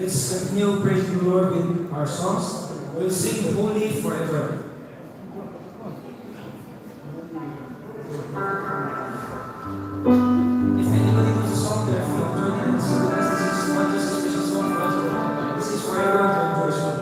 Let's continue praising the Lord with our songs. We'll sing Holy Forever. If anybody knows a song there, feel join in and sing with us. This is not just a special song for us. This is for everyone to enjoy song.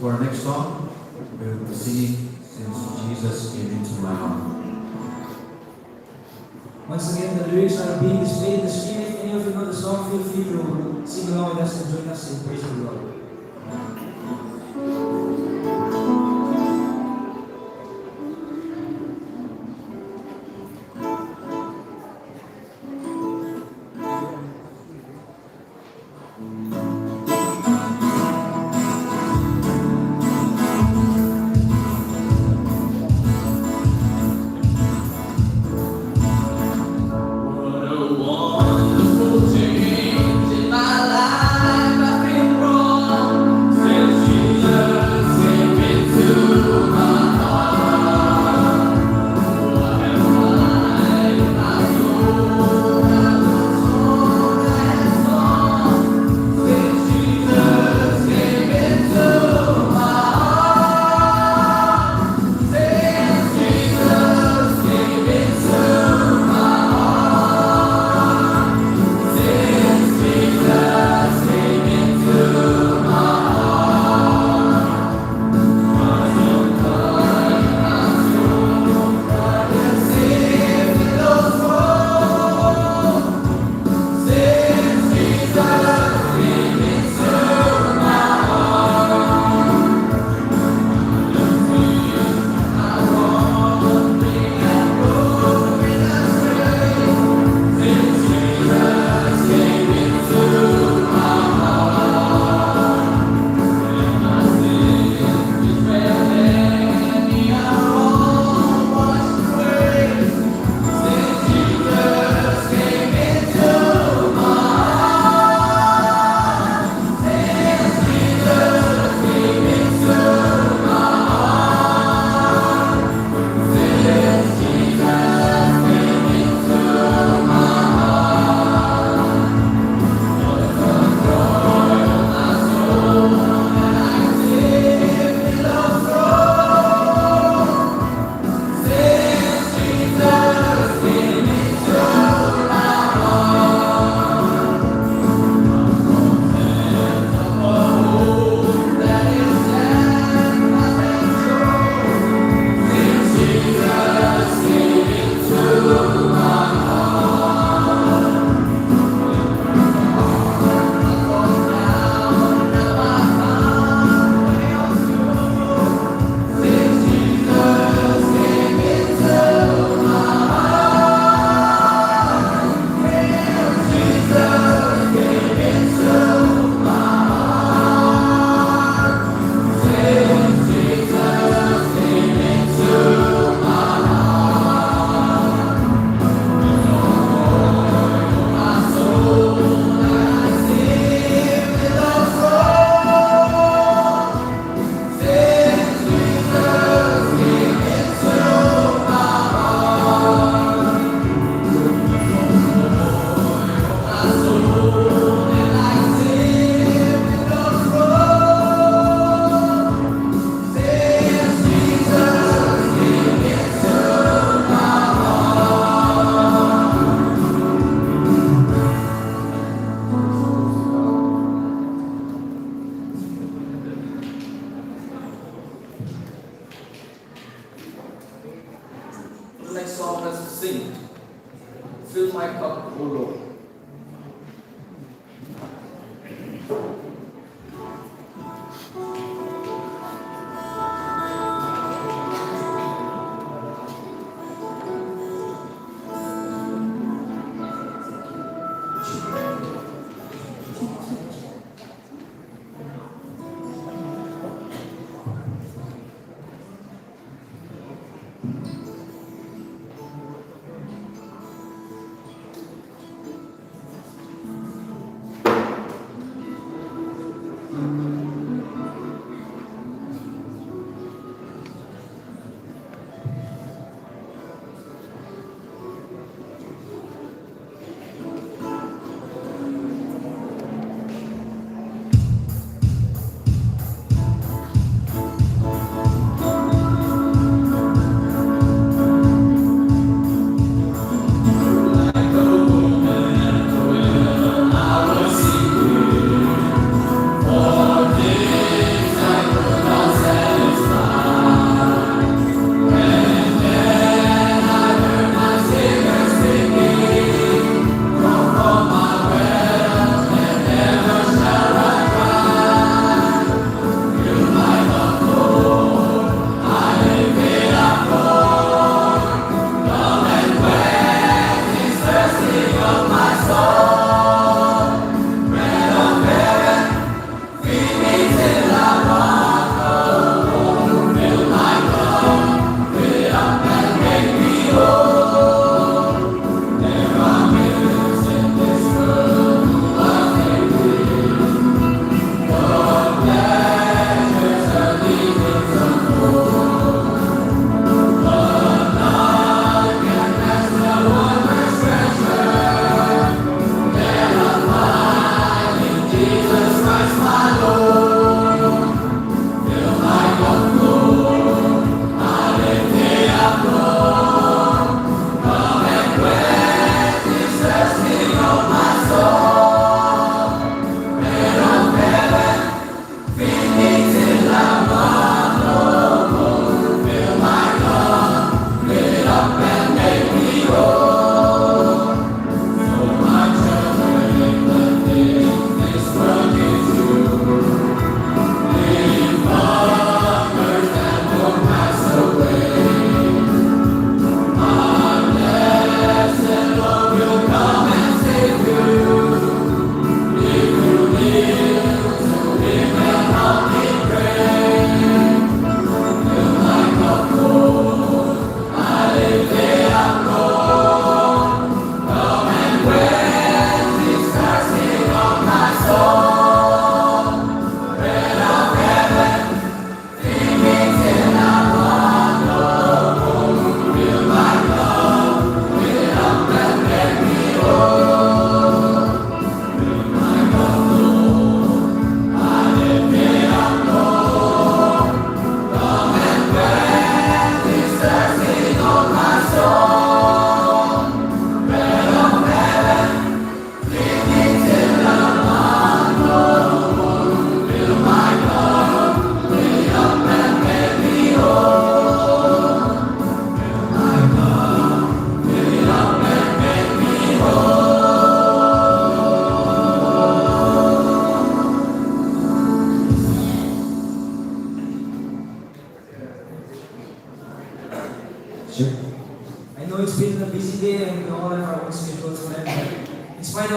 For our next song, we will be singing Since Jesus Came Into My Heart. Once again, the lyrics are being displayed in the screen. If any of you know the song, feel free to sing along with us and join us in praising the Lord. What a wonderful change in my life I've been brought.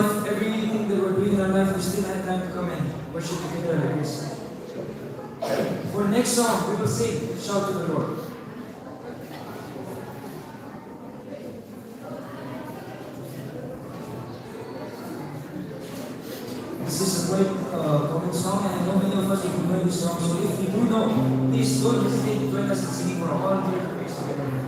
life, everything that we're doing in our life, we still have time to come and worship together like this. For the next song, we will sing, Shout to the Lord. This is a great common song, and I know many of us will know this song. So if you do know, please don't hesitate to join us in singing for a volunteer praise together.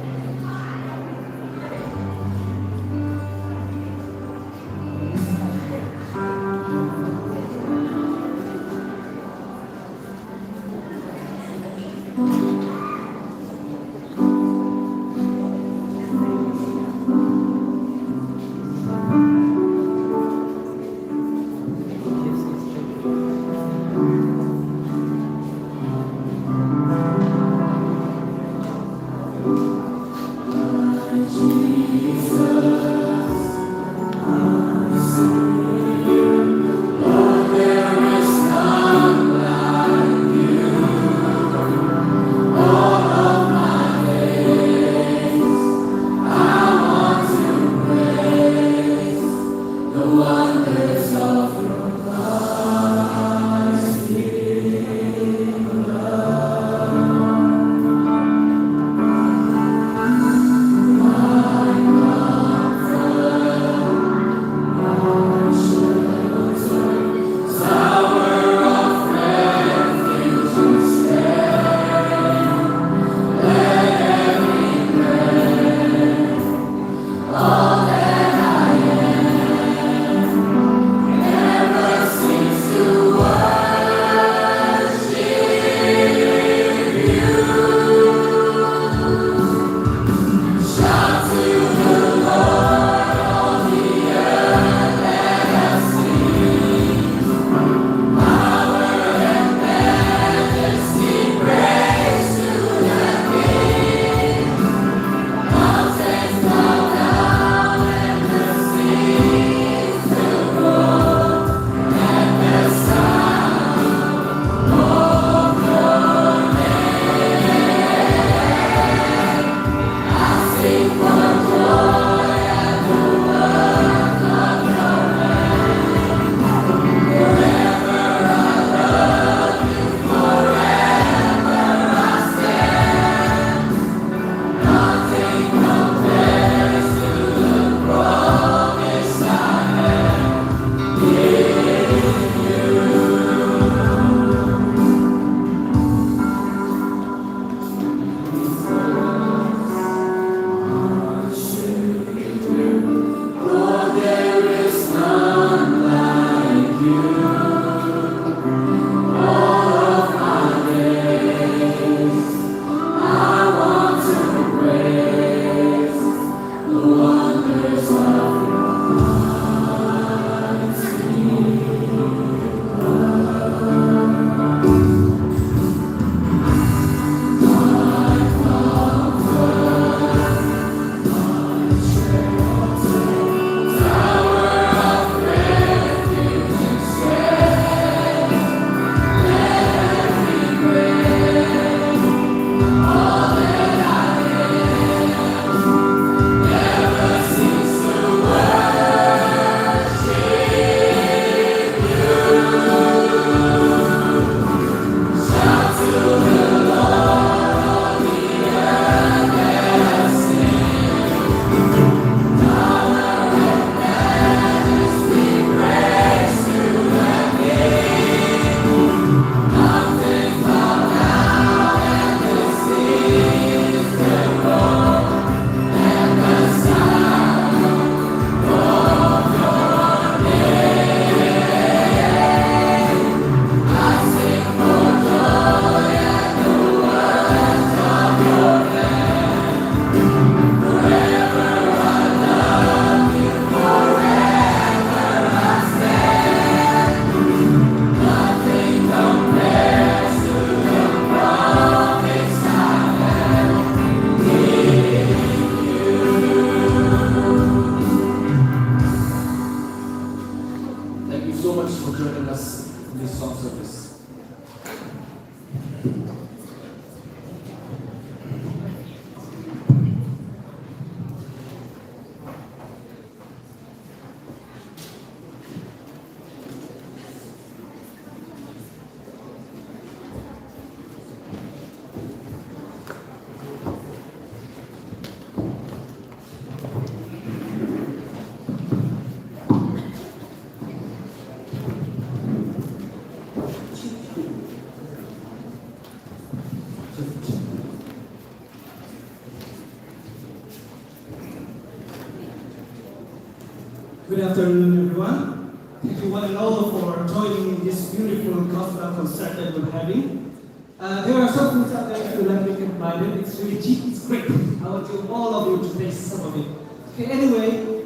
afternoon, everyone. Thank you one and all for joining in this beautiful gospel concert that we're having. There are some foods out there if you like to get blinded. It's really cheap, it's great. I want you, all of you, to taste some of it. Okay, anyway,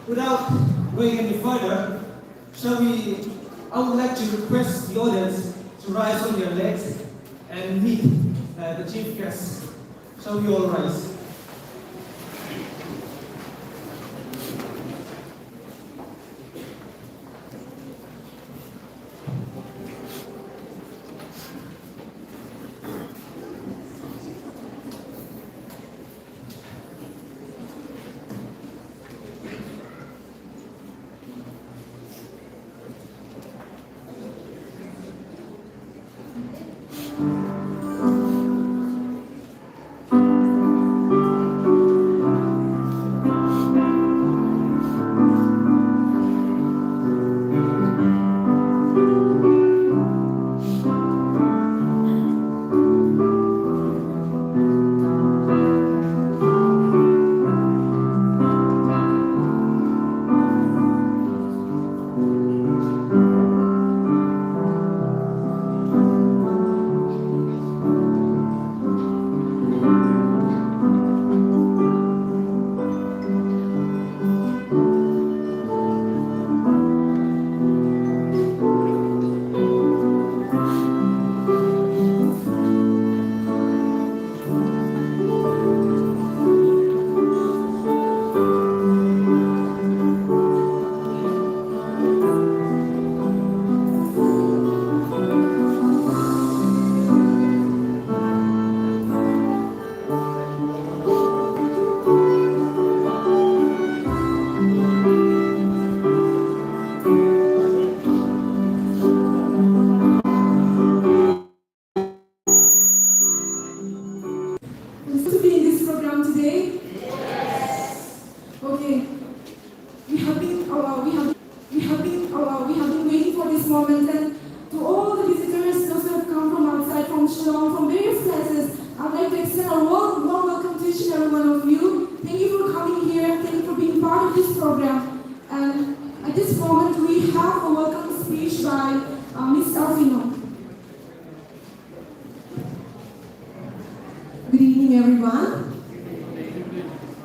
without going any further, I would like to request the audience to rise on their legs and meet the chief guest. Shall we all rise? To be in this program today? Yes. Okay. We have been waiting for this moment, and to all the visitors, those who have come from outside, from Shillong, from various places, I'd like to extend a warm welcome to each and every one of you. Thank you for coming here. Thank you for being part of this program. And at this moment, we have a welcome speech by Ms. Alvino. Good evening, everyone.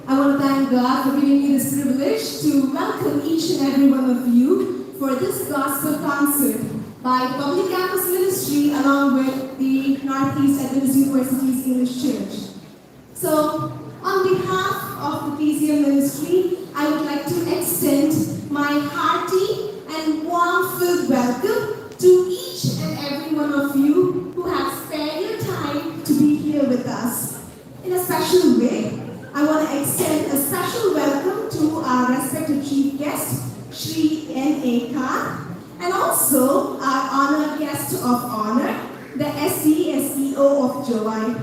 I want to thank God for giving me this privilege to welcome each and every one of you for this gospel concert by Public Campus Ministry along with the Northeast Adventist University's English Church. So, on behalf of the PCM Ministry, I would like to extend my hearty and warm-filled welcome to each and every one of you who have spared your time to be here with us. In a special way, I want to extend a special welcome to our respected chief guest, Shri N.A. Khan, and also our honored guest of honor, the SDSEO of Joy.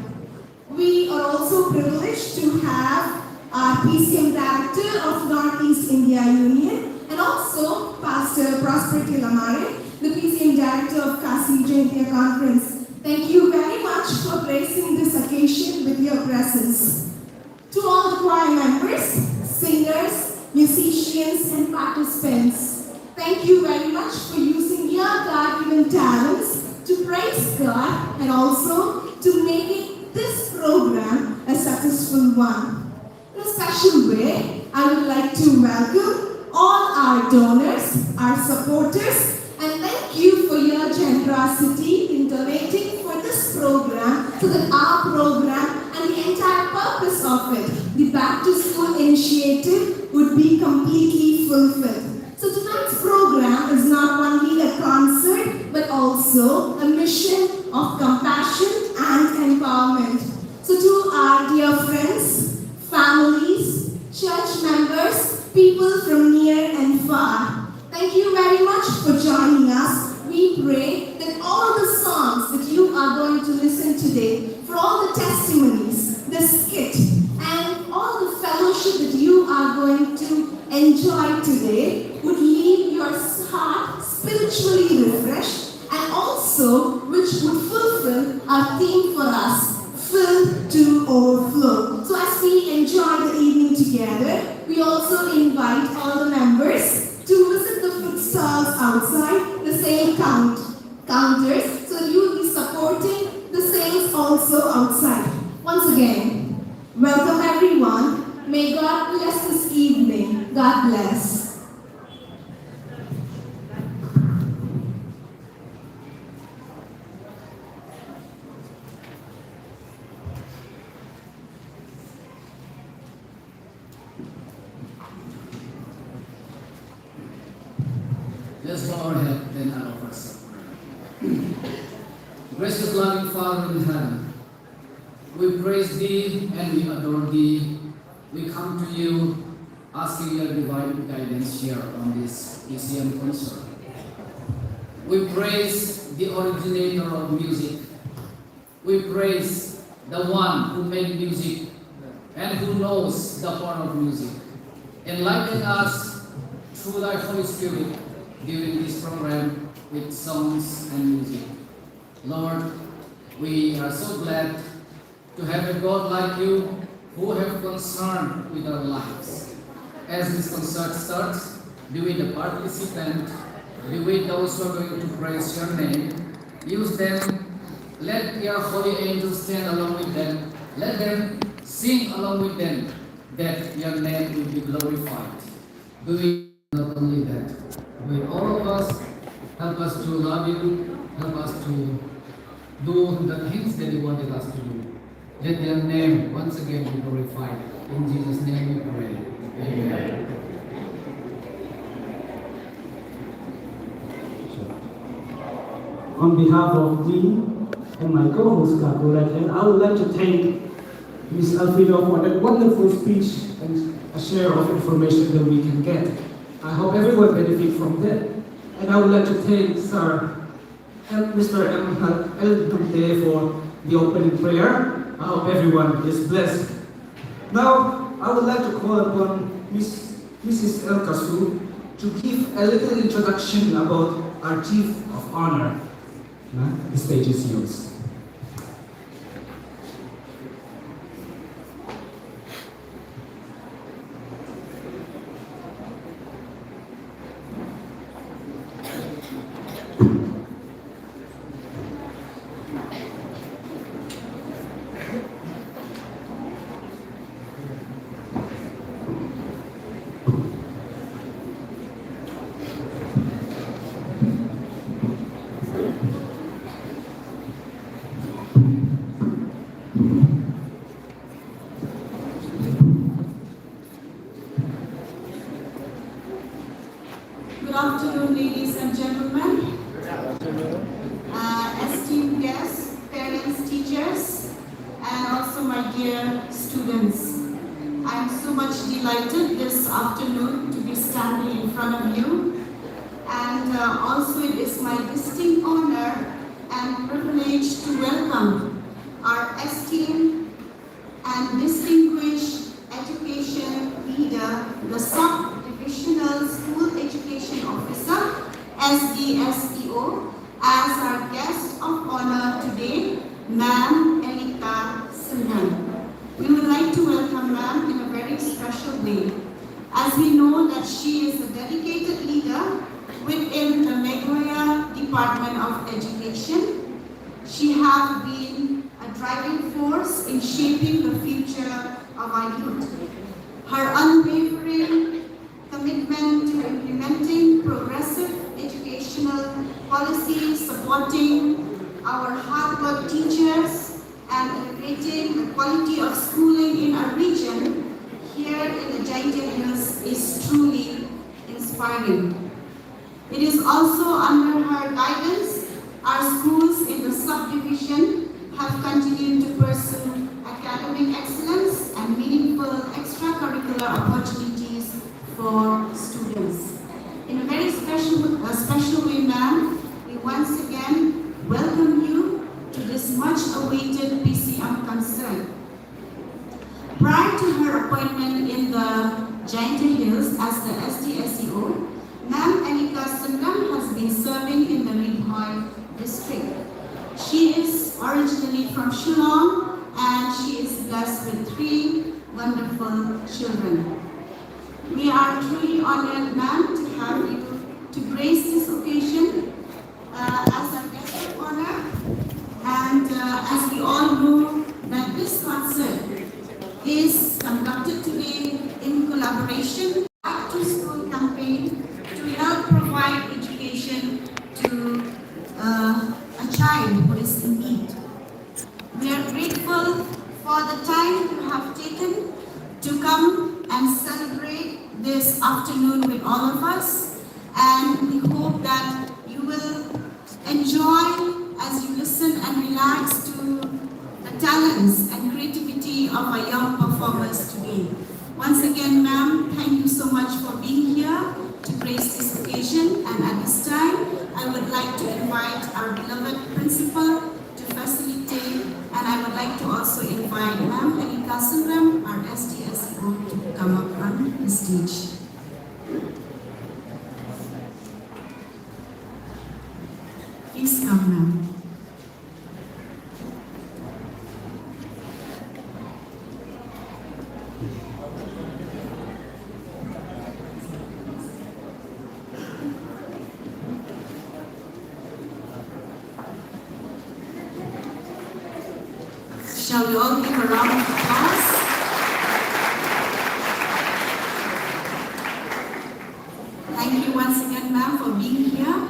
We are also privileged to have our PCM Director of Northeast India Union, and also Pastor Prosperity Lamare, the PCM Director of Kasi Jaintia Conference. Thank you very much for gracing this occasion with your presence. To all the choir members, singers, musicians, and participants, thank you very much for using your God-given talents to praise God and also to making this program a successful one. In a special way, I would like to welcome all our donors, our supporters, and thank you for your generosity in donating for this program so that our program and the entire purpose of it, the Back to School initiative, would be completely fulfilled. So tonight's program is not only a concert but also a mission of compassion and empowerment. So to our dear friends, families, church members, people from near and far, thank you very much for joining us. We pray that all the songs that you are going to listen today, for all the testimonies, the skit, and all the fellowship that you are going to enjoy today would leave your heart spiritually refreshed and also which would fulfill our theme for us, filled to overflow. So as we enjoy the evening together, we also invite all the members stalls outside, the sale counters, so you will be supporting the sales also outside. Once again, welcome everyone. May God bless this evening. God bless. Let's bow our head, then I'll offer us a prayer. Gracious, loving Father in heaven, we praise Thee and we adore Thee. We come to You asking Your divine guidance here on this ECM concert. We praise the originator of music. We praise the one who made music and who knows the power of music. Enlighten us through Thy Holy Spirit during this program with songs and music. Lord, we are so glad to have a God like You who have concern with our lives. As this concert starts, be with the participant, be with those who are going to praise Your name. Use them, let Your holy angels stand along with them, let them sing along with them, that Your name will be glorified. Be with not only that, with all of us, help us to love You, help us to do the things that You wanted us to do. Let Your name once again be glorified. In Jesus' name we pray. Amen. On behalf of me and my co-host, Kapulakan, I would like to thank Ms. Alfredo for that wonderful speech and a share of information that we can get. I hope everyone benefit from that. And I would like to thank Sir and Mr. El Dubde for the opening prayer. I hope everyone is blessed. Now, I would like to call upon Mrs. El Kasu to give a little introduction about our Chief of Honor. The stage is yours. Good afternoon, ladies and gentlemen. Esteemed guests, parents, teachers, and also my dear students. I am so much delighted this afternoon to be standing in front of you. And also it is my distinct honor and privilege to welcome our esteemed and distinguished education leader, the Sub-Divisional School Education Officer, SDSEO, as our guest of honor today, Ma'am Elika Sinhan. We would like to welcome Ma'am in a very special way, as we know that she is a dedicated leader within the Nagoya Department of Education. She has been a driving force in shaping the future of our youth. Her unwavering commitment to implementing progressive educational policies, supporting our hard work teachers, and elevating the quality of schooling in our region here in the Jaintia Hills is truly inspiring. It is also under her guidance our schools in the subdivision have continued to pursue academic excellence and meaningful extracurricular opportunities for students. In a very special way, ma'am, we once again welcome you to this much-awaited PCM concert. Prior to her appointment in the Jaintia Hills as the SDSEO, Ma'am Elika Sinhan has been serving in the Rinhoi district. She is originally from Shillong and she is blessed with 3 wonderful children. We are truly honored, ma'am, to have you to grace this occasion as our guest of honor. And as we all know, that this concert is conducted today in collaboration with the Back to School campaign to help provide education to a child who is in need. We are grateful for the time you have taken to come and celebrate this afternoon with all of us, and we hope that you will enjoy as you listen and relax to the talents and creativity of our young performers today. Once again, ma'am, thank you so much for being here to grace this occasion, and at this time, I would like to invite our beloved principal to facilitate, and I would like to also invite Ma'am Halika Sunram, our SDSO, to come up on the stage. Please come, ma'am. Shall we all give a round of applause? Thank you once again, ma'am, for being here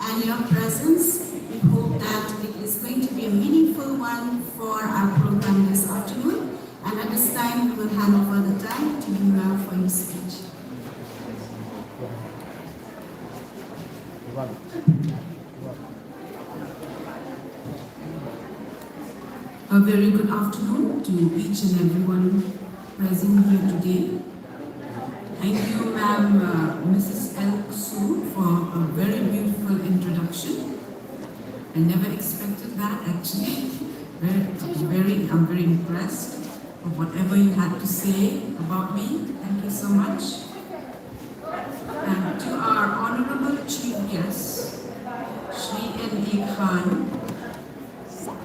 and your presence. We hope that it is going to be a meaningful one for our program this afternoon. And at this time, we will hand over the time to you, ma'am, for your speech. A very good afternoon to each and everyone present here today. Thank you, ma'am, Mrs. El Kusur, for a very beautiful introduction. I never expected that, actually. I'm very impressed of whatever you had to say about me. Thank you so much. And to our honorable chief guest, Shri N.E. Khan,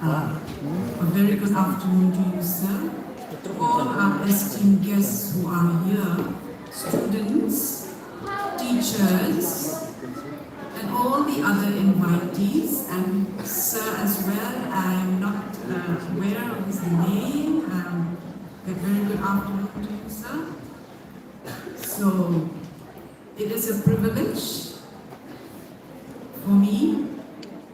a very good afternoon to you, sir. To all our esteemed guests who are here, students, teachers, and all the other invitees, and sir as well. I am not aware of his name. A very good afternoon to you, sir. So, it is a privilege for me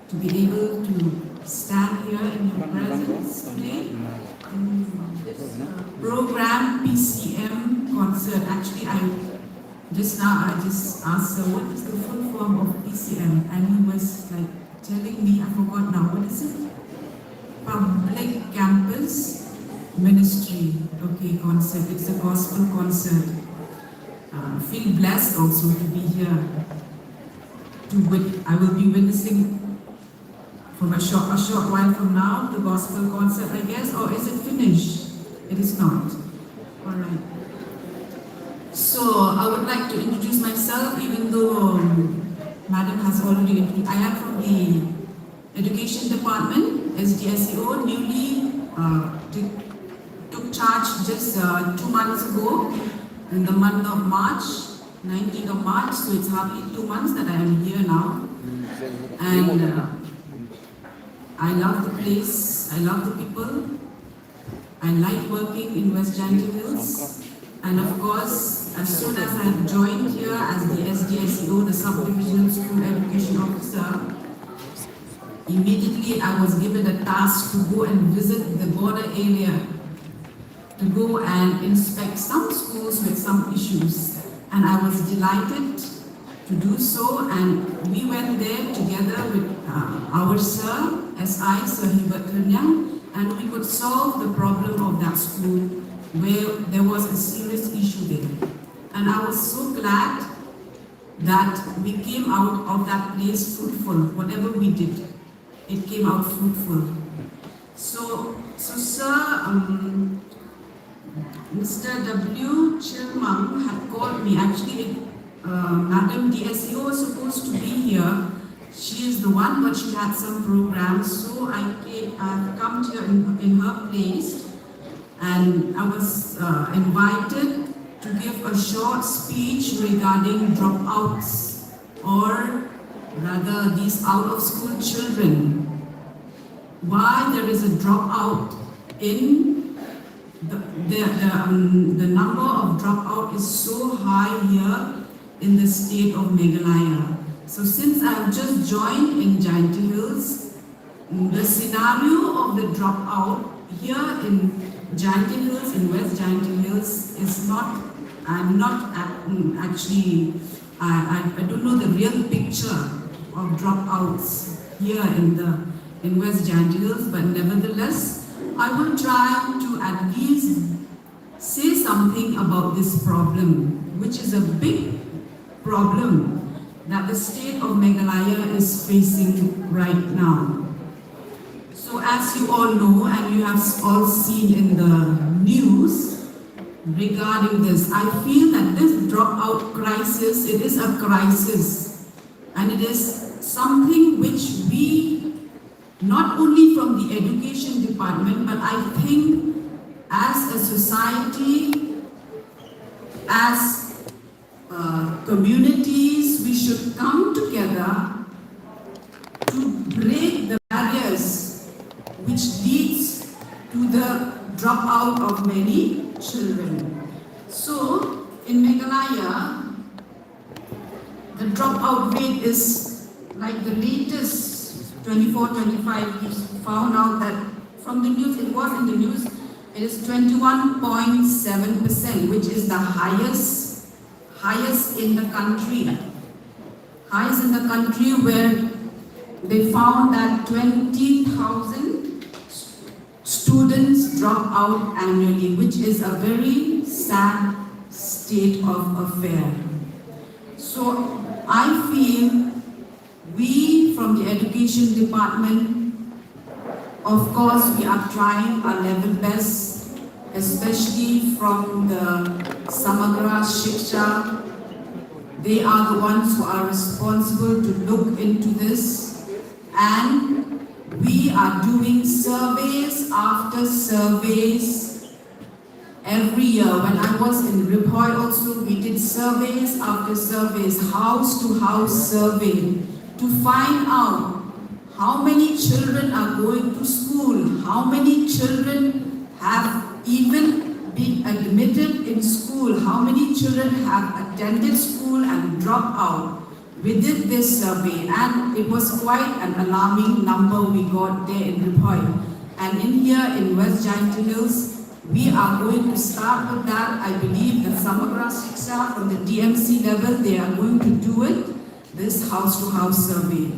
to be able to stand here in your presence today in this program PCM concert. Actually, I just asked sir, what is the full form of PCM? And he was like telling me, I forgot now, what is it? Public Campus Ministry. Okay, concert. It's a gospel concert. Feel blessed also to be here. I will be witnessing from a short while from now, the gospel concert, I guess, or is it finished? It is not. All right. So I would like to introduce myself, even though Madam has already introduced. I am from the Education Department, SDSEO, newly took charge just 2 months ago, in the month of March, 19th of March. So it's hardly 2 months that I am here now, and. I love the place, I love the people, I like working in West Jaintia Hills, and of course, as soon as I joined here as the SDSEO, the Sub-Divisional School Education Officer, immediately I was given a task to go and visit the border area, to go and inspect some schools with some issues, and I was delighted to do so, and we went there together with our sir, SI, Sir Hubert Kenyang, and we could solve the problem of that school where there was a serious issue there. And I was so glad that we came out of that place fruitful. Whatever we did, it came out fruitful. So sir, Mr. W. Chilmang had called me. Actually, Madam DSEO was supposed to be here. She is the one, but she had some programs, so I've come here in her place, and I was invited to give a short speech regarding dropouts or rather these out-of-school children, why there is a dropout in the number of dropout is so high here in the state of Meghalaya. So since I have just joined in Jainti Hills, the scenario of the dropout here in Jainti Hills, in West Jainti Hills, is not, I'm not actually, I don't know the real picture of dropouts here in West Jainti Hills, but nevertheless, I will try to at least say something about this problem, which is a big problem that the state of Meghalaya is facing right now. So as you all know, and you have all seen in the news regarding this, I feel that this dropout crisis, it is a crisis, and it is something which we, not only from the education department, but I think as a society, as communities, we should come together to break the barriers which leads to the dropout of many children. So, in Meghalaya, the dropout rate is like the latest 24-25, we found out that from the news, it was in the news, it is 21.7%, which is the highest in the country. Highest in the country, where they found that 20,000 students drop out annually, which is a very sad state of affair. So I feel we from the education department, of course, we are trying our level best, especially from the Samagra Shiksha. They are the ones who are responsible to look into this, and we are doing surveys after surveys every year. When I was in Riphoy also, we did surveys after surveys, house to house survey, to find out how many children are going to school, how many children have even been admitted in school, how many children have attended school and dropped out. We did this survey, and it was quite an alarming number we got there in Riphoy. And in here in West Jainti Hills, we are going to start with that. I believe the Samagra Shiksha from the DMC level, they are going to do it, this house-to-house survey.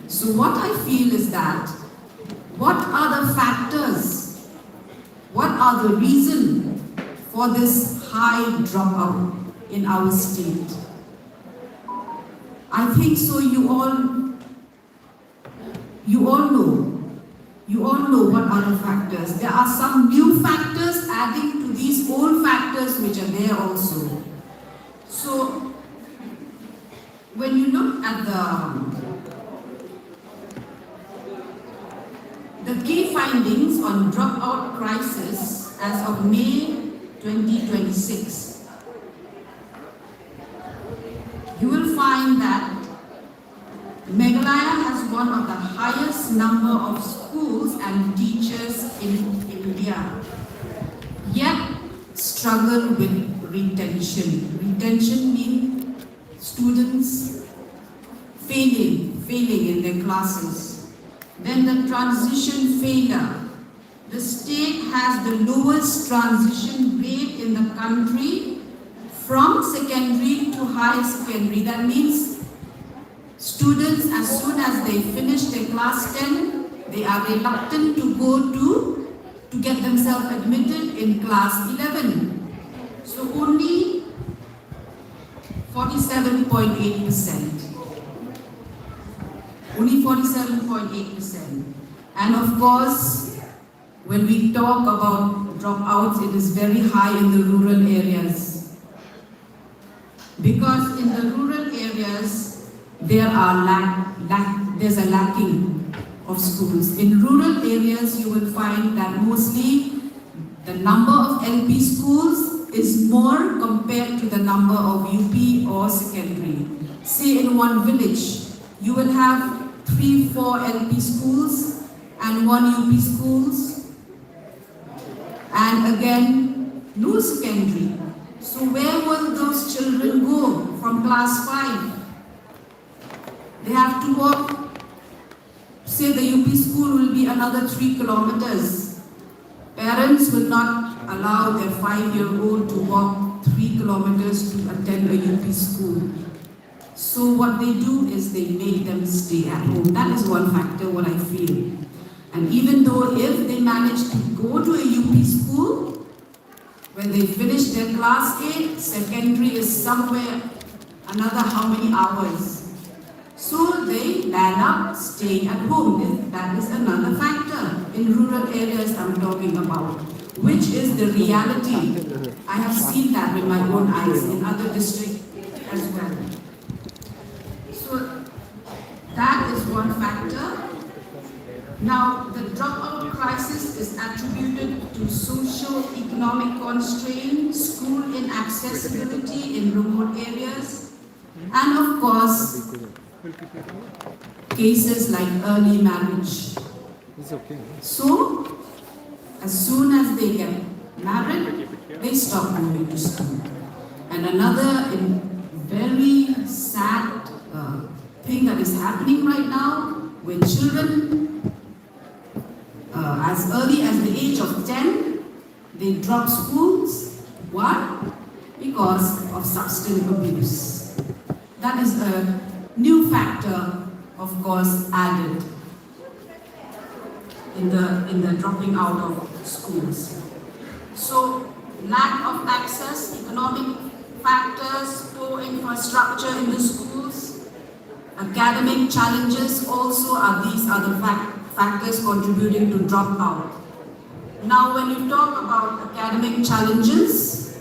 So what I feel is that, what are the factors, what are the reasons for this high dropout in our state? I think so you all know what are the factors. There are some new factors adding to these old factors which are there also. So when you look at the key findings on dropout crisis as of May 2026, you will find that Meghalaya has one of the highest number of schools and teachers in India, yet struggle with retention. Retention means students failing in their classes. Then the transition failure. The state has the lowest transition rate in the country from secondary to higher secondary. That means students, as soon as they finish their class 10, they are reluctant to go to get themselves admitted in class 11. So only 47.8%. Only 47.8%. And of course, when we talk about dropouts, it is very high in the rural areas. Because in the rural areas, there's a lacking of schools. In rural areas, you will find that mostly the number of LP schools is more compared to the number of UP or secondary. say in one village, you will have 3-4 LP schools and 1 UP schools, and again, no secondary. So where will those children go from class 5? They have to walk, say the UP school will be another 3 kilometers. Parents will not allow their 5-year-old to walk 3 kilometers to attend a UP school. So what they do is they make them stay at home. That is one factor what I feel. And even though if they manage to go to a UP school, when they finish their class 8, secondary is somewhere another how many hours. So they land up staying at home. That is another factor in rural areas I'm talking about, which is the reality. I have seen that with my own eyes in other districts as well. So that is one factor. Now, the dropout crisis is attributed to socio-economic constraints, school inaccessibility in remote areas, and of course, cases like early marriage. So, as soon as they get married, they stop going to school. And another very sad thing that is happening right now, when children, as early as the age of 10, they drop schools. Why? Because of substance abuse. That is a new factor, of course, added in the dropping out of schools. So, lack of access, economic factors, poor infrastructure in the schools, academic challenges also are these other factors contributing to dropout. Now, when you talk about academic challenges,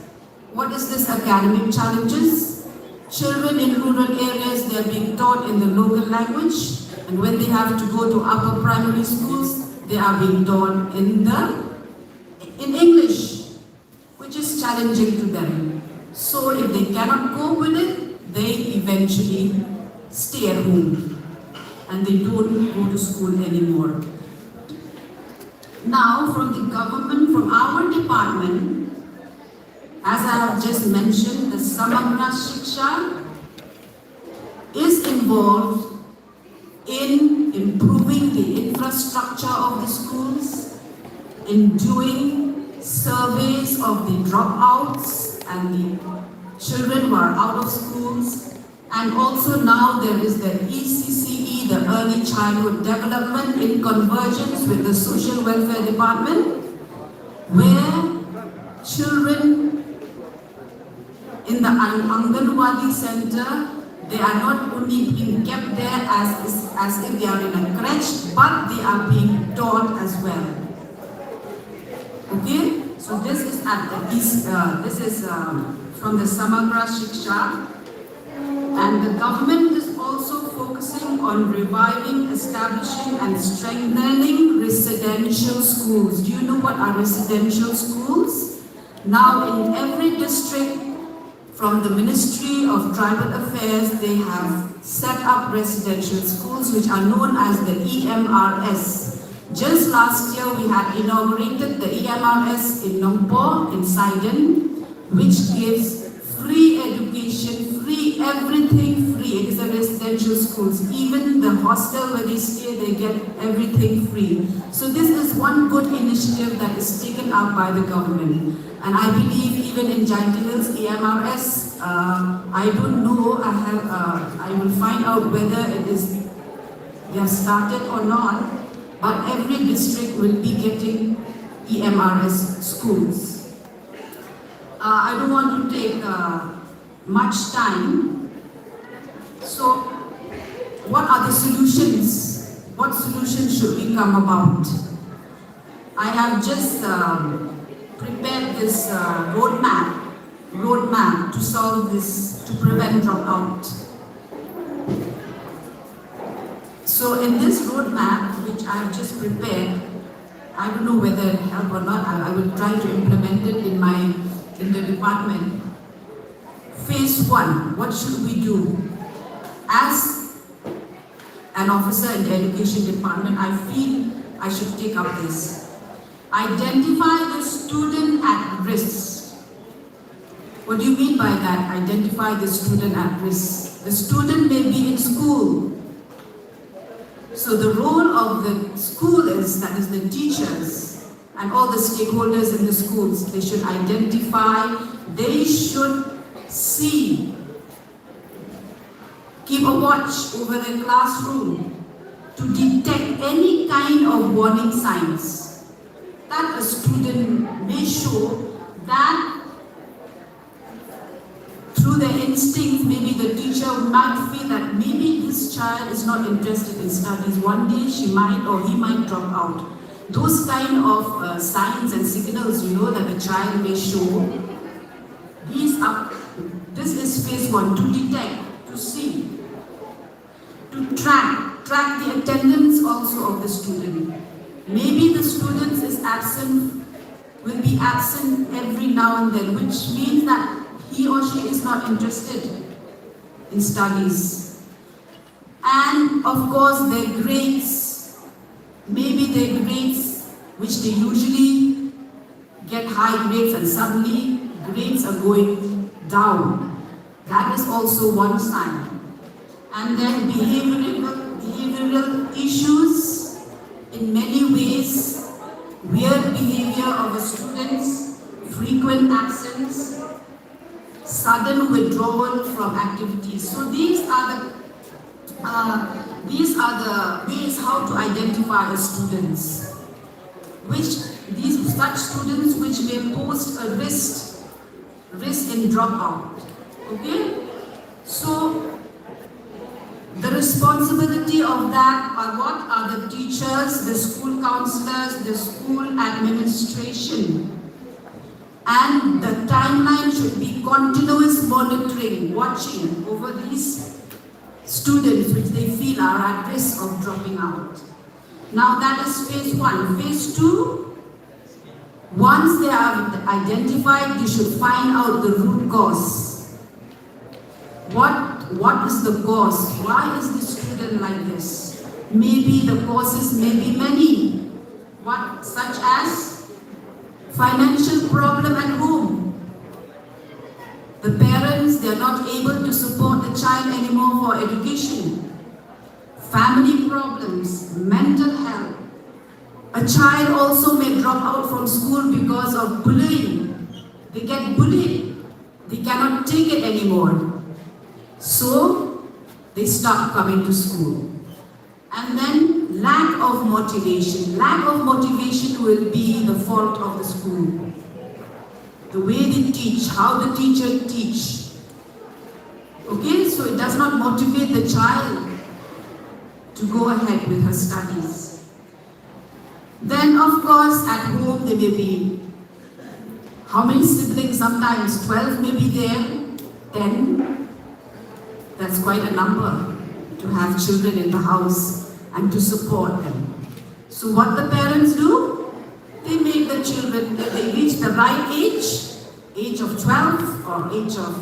what is this academic challenges? Children in rural areas, they are being taught in the local language, and when they have to go to upper primary schools, they are being taught in English, which is challenging to them. So if they cannot cope with it, they eventually stay at home and they don't go to school anymore. Now, from the government, from our department, as I have just mentioned, the Samagra Shiksha is involved in improving the infrastructure of the schools, in doing surveys of the dropouts and the children who are out of schools, and also now there is the ECCE, the Early Childhood Development, in convergence with the Social Welfare Department, where children in the Anganwadi Center, they are not only being kept there as if they are in a crèche, but they are being taught as well. Okay, so this is at the east. This is from the Samagra Shiksha, and the government is also focusing on reviving, establishing, and strengthening residential schools. Do you know what are residential schools? Now, in every district, from the Ministry of Tribal Affairs, they have set up residential schools which are known as the EMRS. Just last year, we had inaugurated the EMRS in Nongpo, in Sidon, which gives free education, free everything free. It is a residential schools. Even the hostel where they stay, they get everything free. So this is one good initiative that is taken up by the government. And I believe even in Giant Hills EMRS, I don't know, I will find out whether they have started or not, but every district will be getting EMRS schools. I don't want to take much time. So, what are the solutions? What solutions should we come about? I have just prepared this roadmap to solve this, to prevent dropout. So in this roadmap, which I have just prepared, I don't know whether it will help or not. I will try to implement it in the department. Phase 1, what should we do? as an officer in the education department, I feel I should take up this. Identify the student at risk. What do you mean by that? Identify the student at risk. The student may be in school. So the role of the school is, that is the teachers and all the stakeholders in the schools, they should identify, they should see, keep a watch over the classroom to detect any kind of warning signs that a student may show that through their instincts, maybe the teacher might feel that maybe this child is not interested in studies. One day she might or he might drop out. Those kind of signs and signals, you know, that the child may show. This is phase 1, to detect, to see, to track the attendance also of the student. Maybe the student is absent, will be absent every now and then, which means that he or she is not interested in studies. And of course their grades, maybe their grades which they usually get high grades and suddenly grades are going down. That is also one sign. And then behavioral issues in many ways, weird behavior of the students, frequent absence, sudden withdrawal from activities. So these are the ways how to identify students, such students which may pose a risk in dropout. Okay, so the responsibility of that are what are the teachers, the school counselors, the school administration. And the timeline should be continuous monitoring, watching over these students which they feel are at risk of dropping out. Now that is phase 1. Phase 2, once they are identified, you should find out the root cause. What is the cause? Why is the student like this? Maybe the causes may be many. Such as financial problem at home. The parents, they are not able to support the child anymore for education. Family problems, mental health. A child also may drop out from school because of bullying. They get bullied. They cannot take it anymore. So, they stop coming to school. And then lack of motivation. Lack of motivation will be the fault of the school. The way they teach, how the teacher teach. Okay, so it does not motivate the child to go ahead with her studies. Then of course at home there may be, how many siblings? Sometimes 12 may be there, 10. That's quite a number to have children in the house and to support them. So what the parents do? They make the children, they reach the right age of 12 or age of,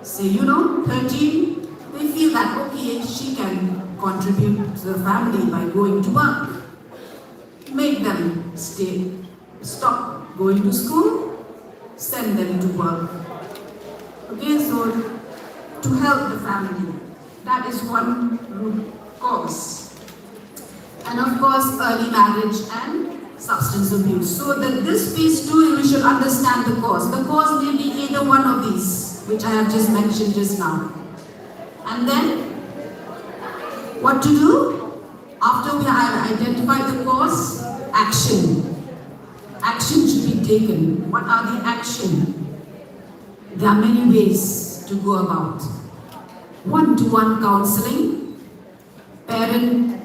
say, 13, they feel that, okay, she can contribute to the family by going to work. Make them stop going to school, send them to work. Okay, so to help the family. That is one root cause. And of course, early marriage and substance abuse. So this phase 2, we should understand the cause. The cause may be either one of these, which I have just mentioned just now. And then, what to do? After we have identified the cause, action. Action should be taken. What are the action? There are many ways to go about. One-to-one counseling, parent,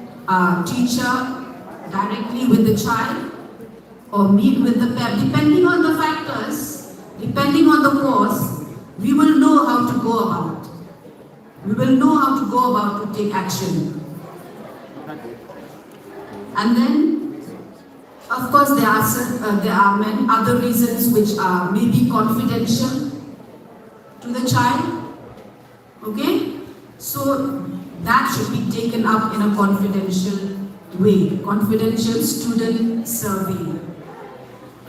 teacher, directly with the child, or meet with the parent. Depending on the factors, depending on the cause, we will know how to go about. We will know how to go about to take action. And then, of course, there are many other reasons which are maybe confidential to the child. Okay? So that should be taken up in a confidential way, confidential student survey.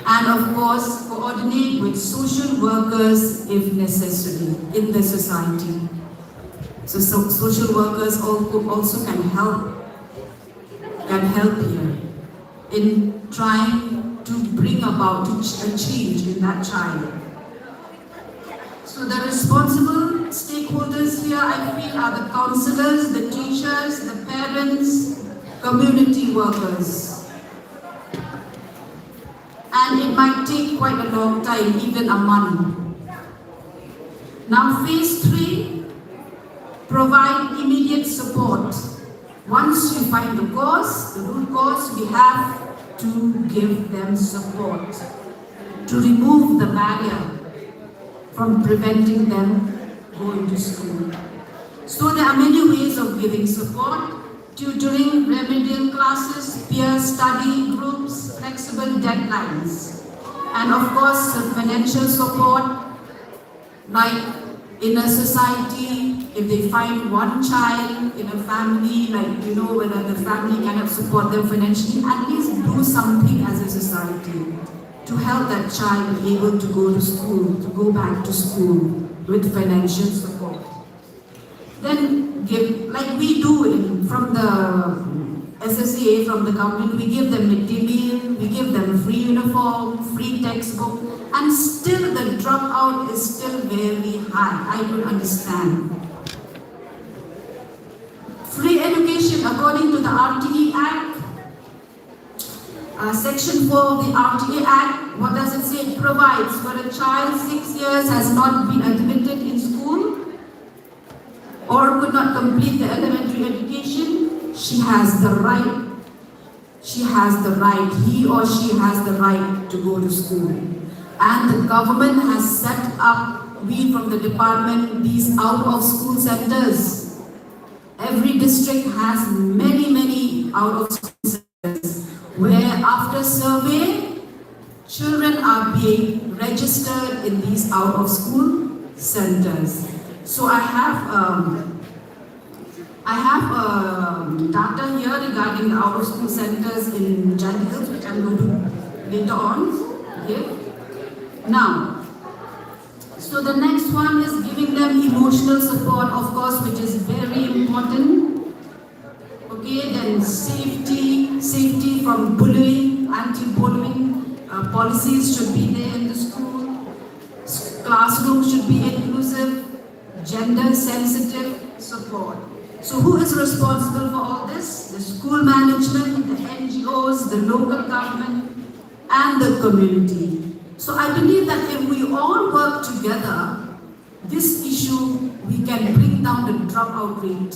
And of course, coordinate with social workers if necessary in the society. So social workers also can help here in trying to bring about a change in that child. So the responsible stakeholders here, I feel, are the counselors, the teachers, the parents, community workers. And it might take quite a long time, even a month. Now phase 3, provide immediate support. Once you find the cause, the root cause, we have to give them support to remove the barrier from preventing them going to school. So there are many ways of giving support: tutoring, remedial classes, peer study groups, flexible deadlines, and of course financial support, like in a society, if they find one child in a family, like whether the family cannot support them financially, at least do something as a society to help that child be able to go to school, to go back to school with financial support. Then give, like we do from the SSA, from the government, we give them midday meal, we give them free uniform, free textbook, and still the dropout is still very high. I don't understand. Free education according to the RTE Act, Section 4 of the RTE Act, what does it say? It provides for a child 6 years has not been admitted in school or could not complete the elementary education, he or she has the right to go to school. And the government has set up, we from the department, these out of school centers. Every district has many out of school centers where after survey, children are being registered in these out of school centers. So I have data here regarding the out of school centers in Jand Hills, which I'm going to later on. Okay. Now, so the next one is giving them emotional support, of course, which is very important. Okay, then safety from bullying, anti-bullying policies should be there in the school. Classrooms should be inclusive, gender-sensitive support. So who is responsible for all this? The school management, the NGOs, the local government, and the community. So I believe that if we all work together, this issue, we can bring down the dropout rate.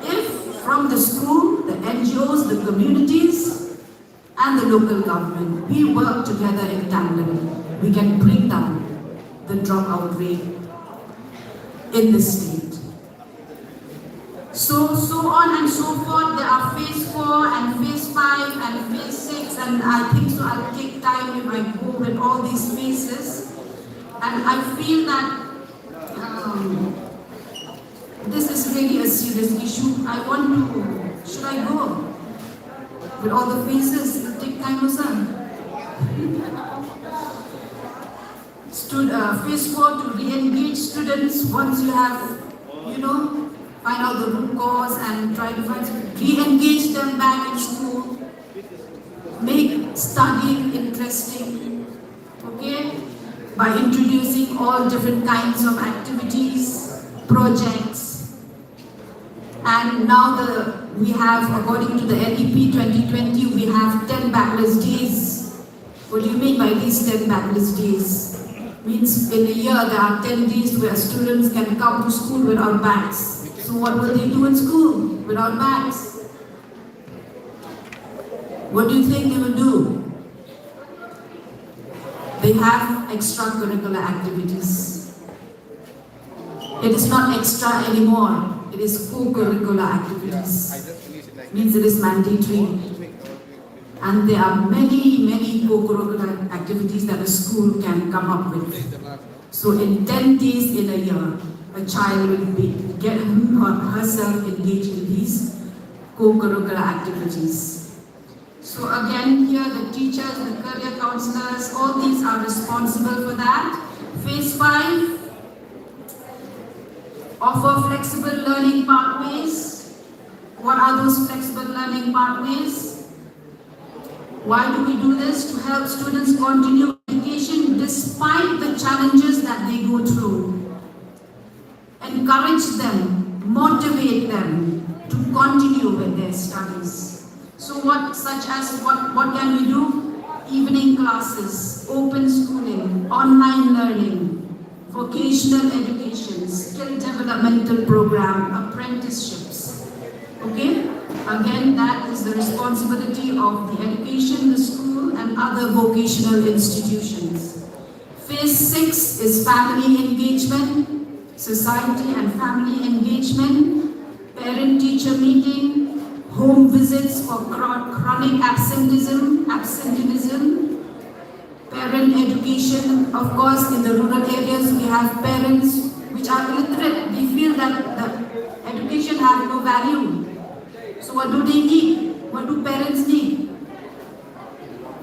If from the school, the NGOs, the communities, and the local government, we work together in tandem, we can bring down the dropout rate in the state. So on and so forth. There are phase 4 and phase 5 and phase 6, and I think so I'll take time if I go with all these phases. And I feel that this is really a serious issue. Should I go with all the phases? It'll take time also. Phase 4 to re-engage students once you have, find out the root cause and try to re-engage them back in school. Make studying interesting, okay? By introducing all different kinds of activities, projects. And now we have, according to the NEP 2020, we have 10 backless days. What do you mean by these 10 backless days? Means in a year there are 10 days where students can come to school without bags. So what will they do in school without bags? What do you think they will do? They have extracurricular activities. It is not extra anymore. It is co-curricular activities. Means it is mandatory. And there are many co-curricular activities that a school can come up with. So in 10 days in a year, a child will get him or herself engaged in these co-curricular activities. So again, here the teachers, the career counselors, all these are responsible for that. Phase 5, offer flexible learning pathways. What are those flexible learning pathways? Why do we do this? To help students continue education despite the challenges that they go through. Encourage them, motivate them to continue with their studies. So what can we do? Evening classes, open schooling, online learning, vocational education, skill developmental program, apprenticeships. Okay? Again, that is the responsibility of the education, the school, and other vocational institutions. Phase 6 is family engagement, society and family engagement, parent-teacher meeting, home visits for chronic absenteeism, parent education. Of course, in the rural areas, we have parents which are illiterate. They feel that the education has no value. So what do they need? What do parents need?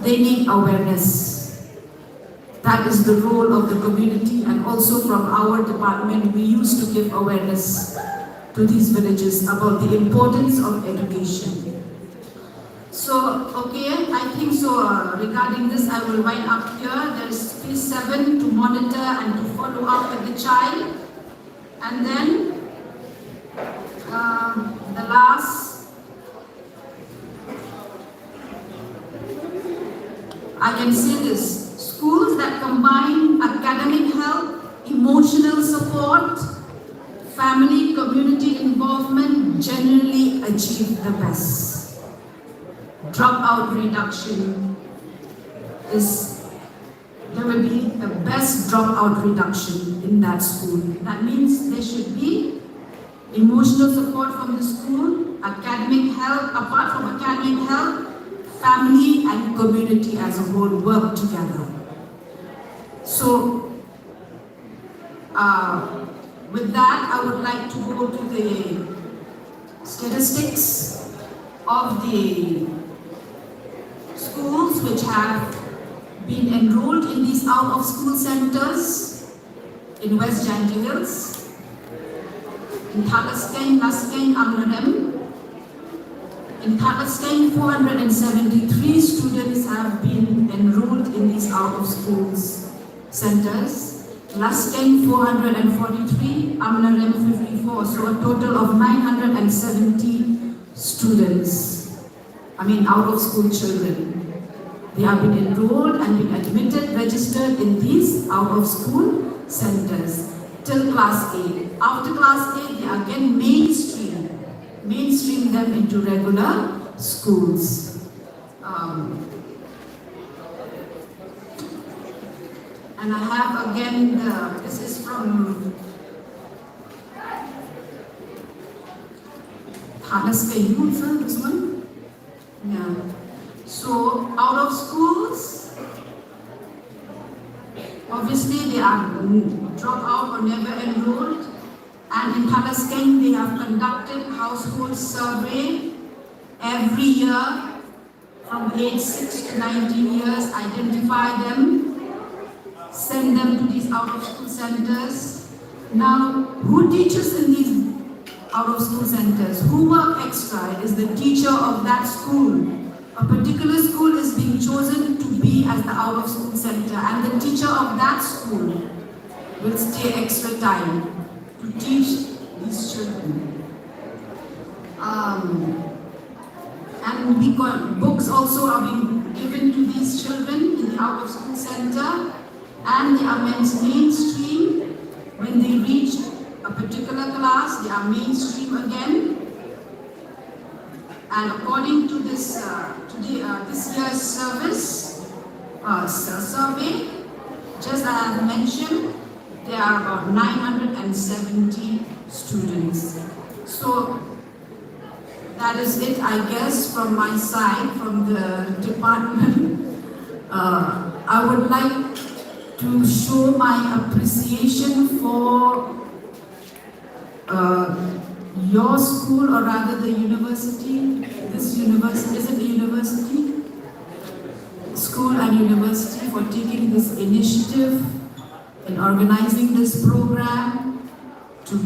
They need awareness. That is the role of the community, and also from our department, we used to give awareness to these villages about the importance of education. So, okay, I think so regarding this, I will wind up here. There is phase 7 to monitor and to follow up with the child. And then the last, I can say this, schools that combine academic help, emotional support, family, community involvement generally achieve the best. Dropout reduction there will be the best dropout reduction in that school. That means there should be emotional support from the school, academic help, apart from academic help, family and community as a whole work together. So, with that, I would like to go to the statistics of the schools which have been enrolled in these out-of-school centers in West Janty Hills, in Thalaskeng, Laskeng, Amlarem. In Thalaskeng, 473 students have been enrolled in these out-of-school centers. Laskeng, 443, Amlarem, 54. So a total of 970 students, out-of-school children. They have been enrolled and been admitted, registered in these out-of-school centers till class 8. After class 8, they again mainstream them into regular schools. And I have again, this is from Thalaskeng, this one? Yeah. So, out of schools, obviously they are dropped out or never enrolled. And in Thalaskeng, they have conducted household survey every year from age 6 to 19 years, identify them, send them to these out-of-school centers. Now, who teaches in these out-of-school centers? Who work extra? It is the teacher of that school. A particular school is being chosen to be as the out-of-school center, and the teacher of that school will stay extra time to teach these children. And books also are being given to these children in the out-of-school center, and they are mainstream. When they reach a particular class, they are mainstream again. And according to this this year's survey, just as I have mentioned, there are about 970 students. So that is it, I guess, from my side, from the department. I would like to show my appreciation for your school, or rather the university, this university, is it the university? School and university for taking this initiative in organizing this program to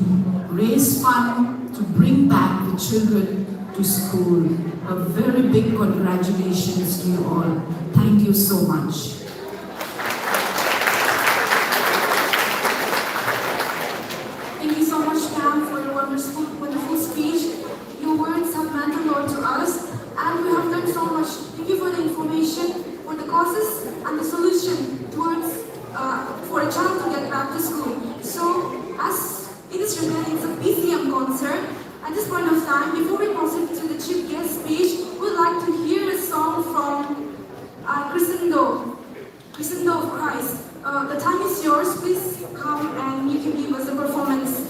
raise funds to bring back the children to school. A very big congratulations to you all. Thank you so much. Thank you so much, Pam, for your wonderful speech. Your words have meant a lot to us, and we have learned so much. Thank you for the information, for the causes, and the solution towards for a child to get back to school. So, as it is written, it's a PCM concert. At this point of time, before we proceed to the chief guest speech, we'd like to hear a song from Crescendo of Christ. The time is yours. Please come and you can give us a performance.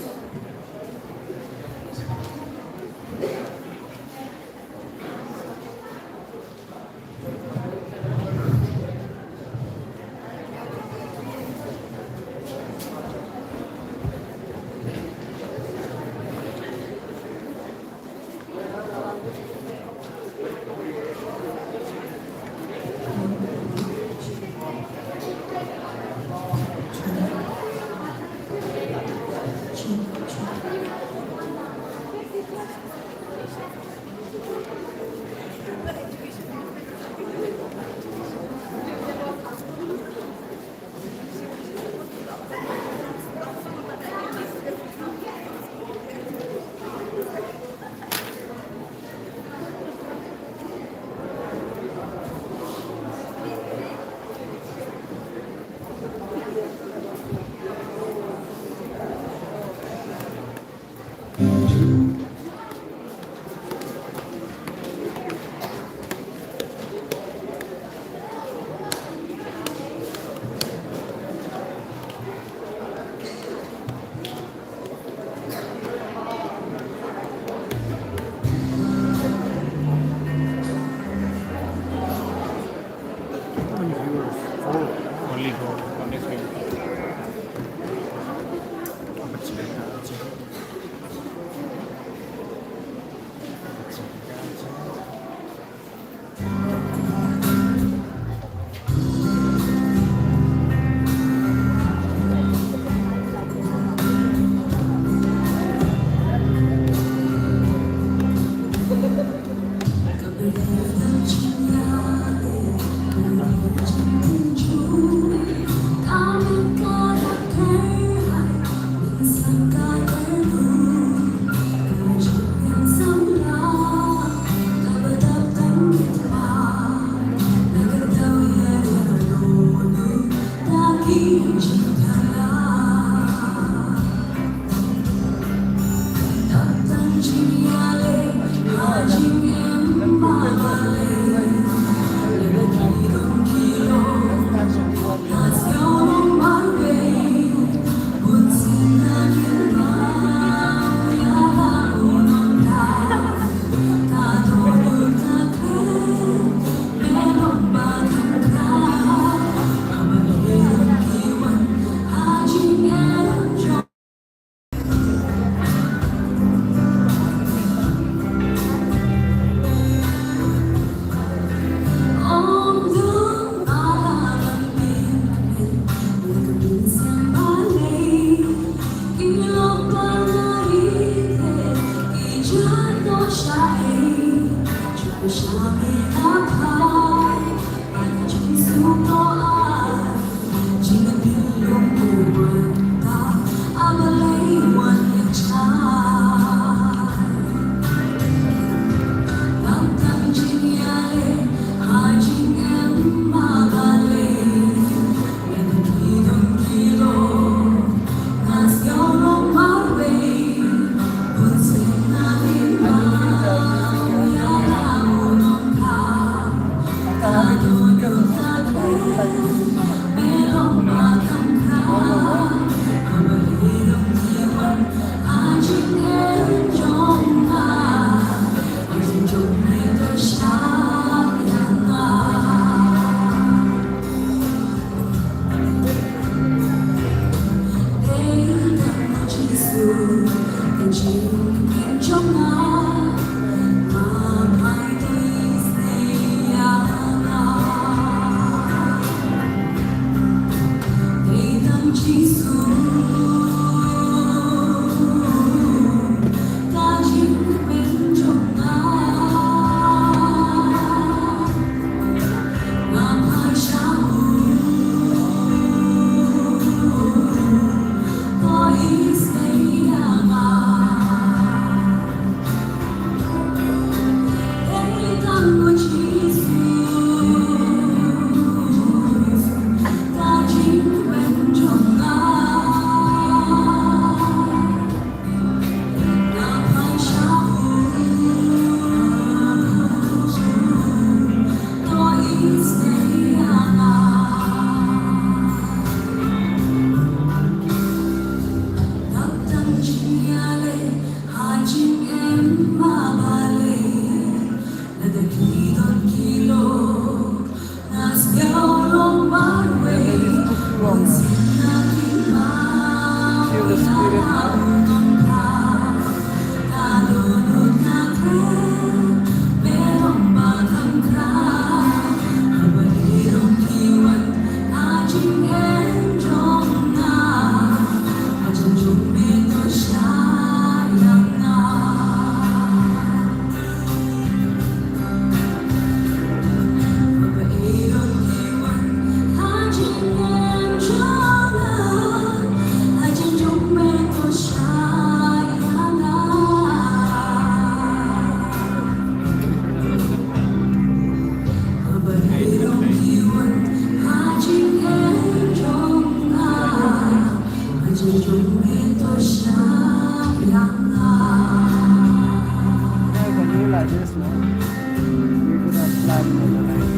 this one. We could have planned for the night.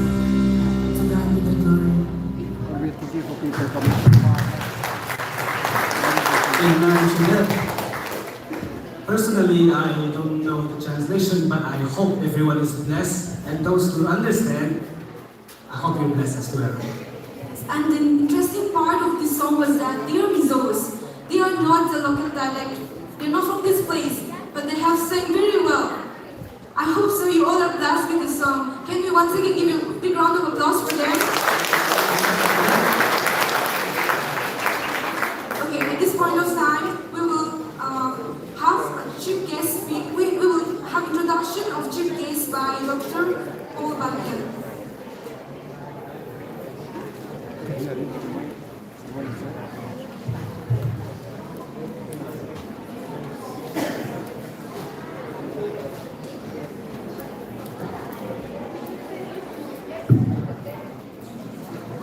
To God be the glory. So we have to see for people coming from far. Amen. Personally, I don't know the translation, but I hope everyone is blessed, and those who understand, I hope you're blessed as well. And the interesting part of this song was that they are Mizos. They are not the local dialect. They're not from this place, but they have sang very well. I hope so you all are blessed with this song. Can we once again give you a big round of applause for them? Okay, at this point of time, we will have chief guest speak. We will have introduction of chief guest by Dr. Paul Bamian.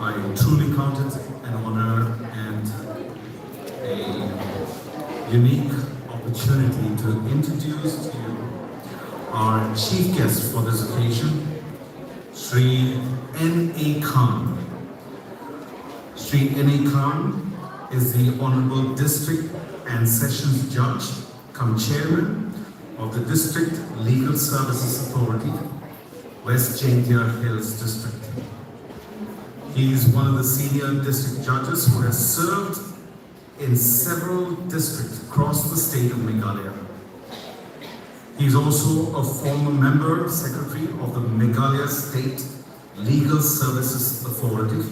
I truly count it an honor and a unique opportunity to introduce to you our chief guest for this occasion, Sri N.A. Khan. Sri N.A. Khan is the Honorable District and Sessions Judge, come Chairman of the District Legal Services Authority, West Jaintia Hills District. He is one of the senior district judges who has served in several districts across the state of Meghalaya. He is also a former member, secretary of the Meghalaya State Legal Services Authority.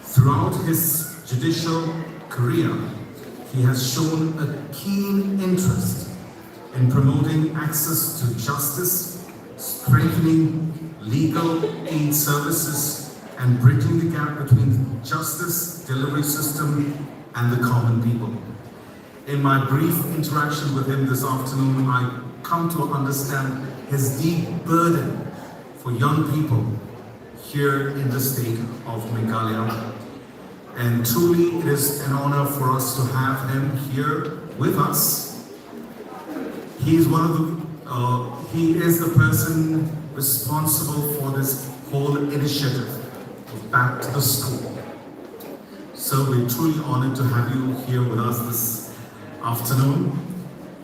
Throughout his judicial career, he has shown a keen interest in promoting access to justice, strengthening legal aid services, and bridging the gap between the justice delivery system and the common people. In my brief interaction with him this afternoon, I come to understand his deep burden for young people here in the state of Meghalaya. And truly it is an honor for us to have him here with us. He is he is the person responsible for this whole initiative of Back to the School. So we're truly honored to have you here with us this afternoon,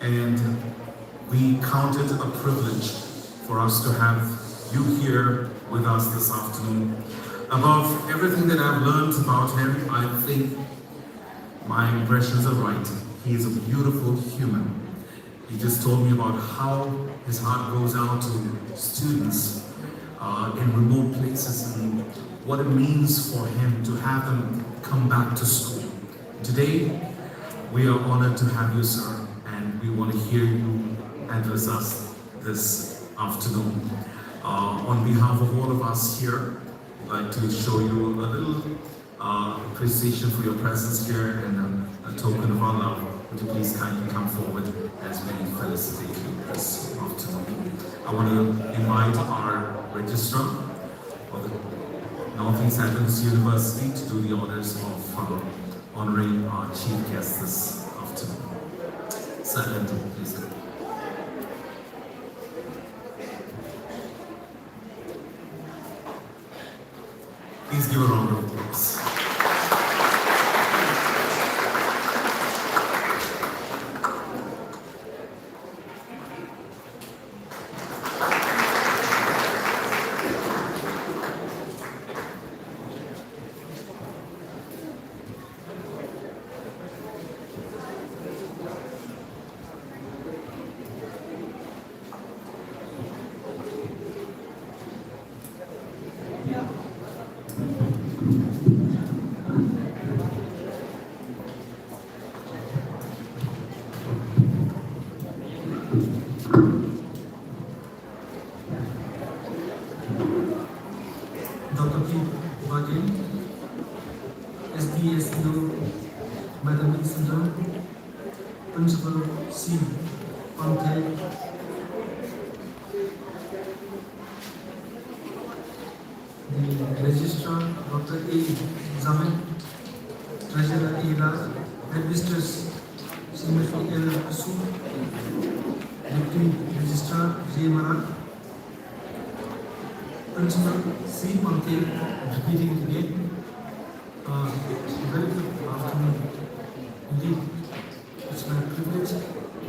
and we count it a privilege for us to have you here with us this afternoon. Above everything that I've learned about him, I think my impressions are right. He is a beautiful human. He just told me about how his heart goes out to students in remote places and what it means for him to have them come back to school. Today, we are honored to have you, sir, and we want to hear you address us this afternoon. On behalf of all of us here, I'd like to show you a little appreciation for your presence here and a token of our love. Would you please kindly come forward as we felicitate you this afternoon. I want to invite our registrar of the Northeast Adventist University to do the honors of honoring our chief guest this afternoon. Sir, please. Please give a round of applause. Dr. P. Bagin, SDSU, Madam Syndrome, Principal C. Pante, the Registrar, Dr. A. Zaman, Treasurer A. Raj, Headmistress Srimati L. Asu, Deputy Registrar J. J. Maran, Principal C. Pankaj, repeating it again. Very good afternoon. Indeed, it's my privilege to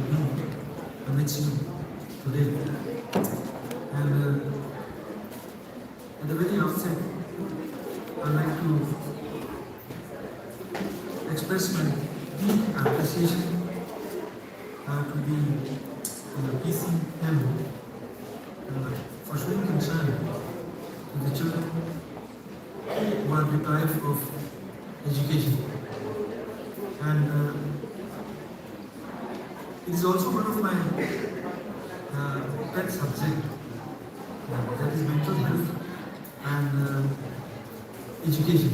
be amidst you today. And at the very outset, I'd like to express my deep appreciation to the PCM for showing concern to the children who are deprived of education. And it is also one of my pet subjects, that is mental health and education.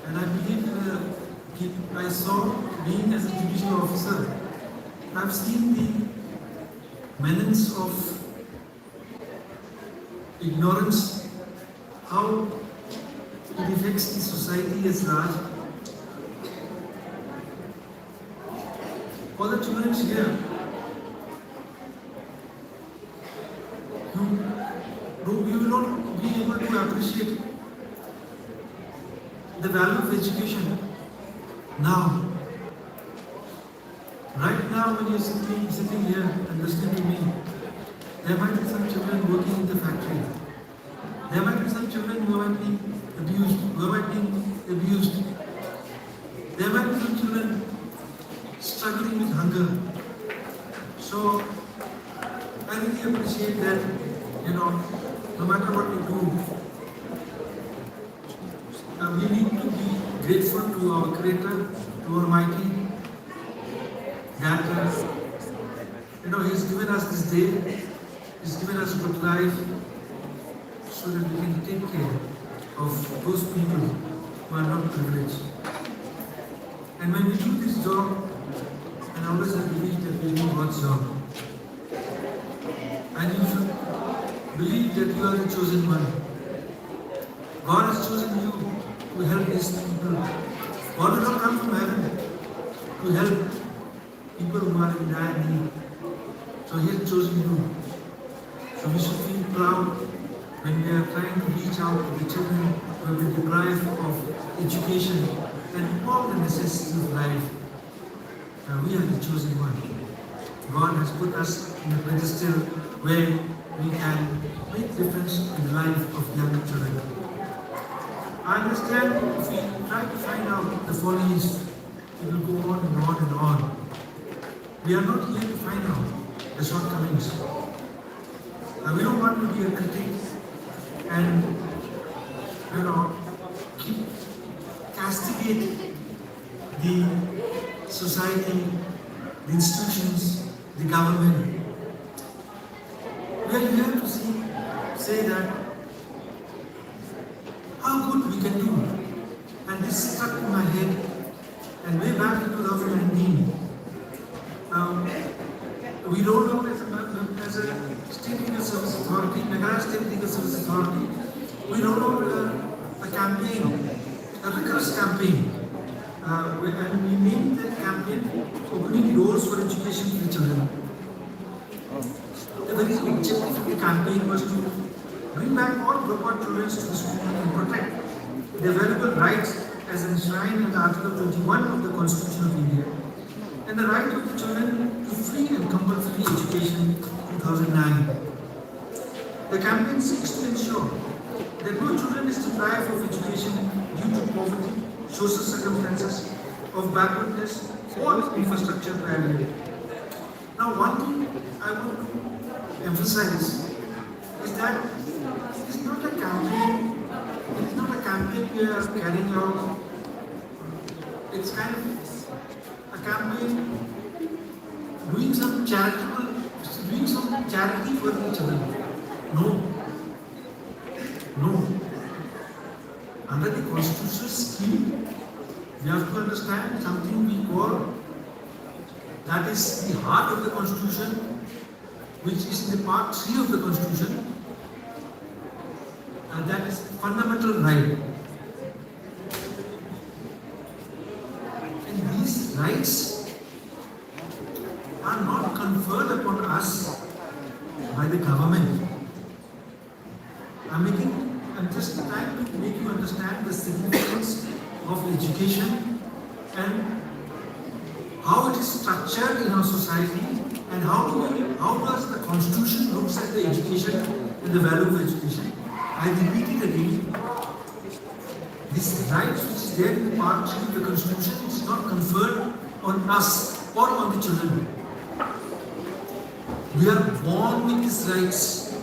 And I believe I saw, being as a judicial officer, I've seen the menace of ignorance, how it affects the society as large. For the children here, you will not be able to appreciate the value of education now. Right now, when you're sitting here and listening to me, there might be some children working in the factory. There might be some children who might be abused. There might be some children struggling with hunger. So, I really appreciate that, no matter what we do, we need to be grateful to our Creator, to Almighty, that He's given us this day, He's given us a good life, so that we can take care of those people who are not privileged. And when we do this job, and always I believe that we do God's job, and you should believe that you are the chosen one. God has chosen you to help these people. God will not come from heaven to help people who are in dire need. So He has chosen you. So we should feel proud when we are trying to reach out to the children who have been deprived of education and all the necessities of life. We are the chosen one. God has put us in a pedestal where we can make difference in the life of young children. I understand if we try to find out the follies, it will go on and on and on. We are not here to find out the shortcomings. We don't want to be a critic and keep castigate the society, the institutions, the government. We are here to say that how good we can do. And this stuck in my head. And way back in 2019, we rolled out as a State Legal Service Authority, Meghalaya State Legal Service Authority, we rolled out a campaign, a rigorous campaign. And we named that campaign Opening Doors for Education for the Children. The very objective of the campaign was to bring back all backward children to the school and protect their valuable rights as enshrined in Article 21 of the Constitution of India and the right of the children to free and compulsory education 2009. The campaign seeks to ensure that no children is deprived of education due to poverty, social circumstances, of backwardness or infrastructure barrier. Now one thing I want to emphasize is that it's not a campaign we are carrying out. It's kind of a campaign doing some charity for the children. No. Under the constitutional scheme, we have to understand something we call, that is the heart of the Constitution, which is in the part 3 of the Constitution, and that is fundamental right. And these rights are not conferred upon us by the government. I'm just trying to make you understand the significance of education and how it is structured in our society, and how does the Constitution looks at the education and the value of education. I repeat it again. This right which is there in Part 3 of the Constitution is not conferred on us or on the children. We are born with these rights.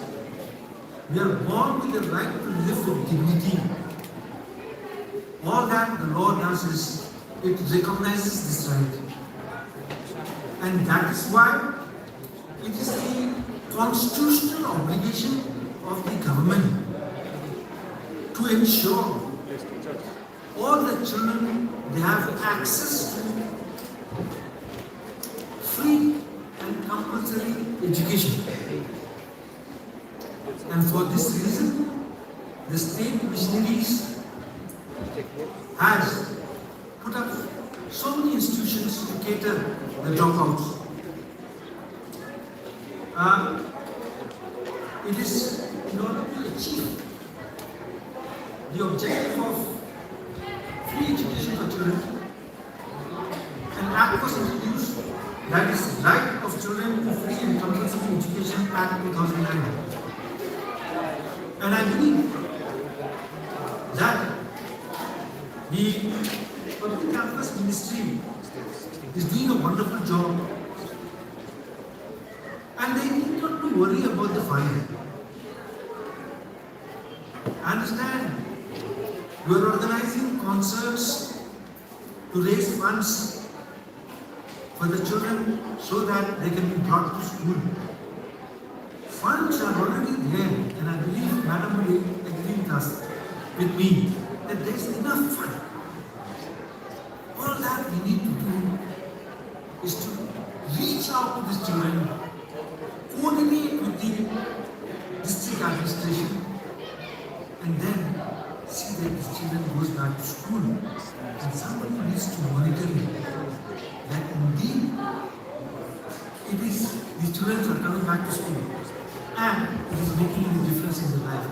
We are born with the right to live with dignity. All that the law does is it recognizes this right. And that is why it is the constitutional obligation of the government to ensure all the children, they have access to free and compulsory education. And for this reason, the state missionaries has put up so many institutions to cater the dropouts. It is in order to achieve the objective of free education for children. An act was introduced, that is Right of Children to Free and Compulsory Education Act 2009. And I believe that the Public Campus Ministry is doing a wonderful job, and they need not to worry about the fine. I understand you are organizing concerts to raise funds for the children so that they can be brought to school. Funds are already there, and I believe Madam will agree with me that there is enough fund. All that we need to do is to reach out to these children, coordinate with the district administration, and then see that these children goes back to school. And somebody needs to monitor it. That indeed it is these children are coming back to school and it is making a difference in their life.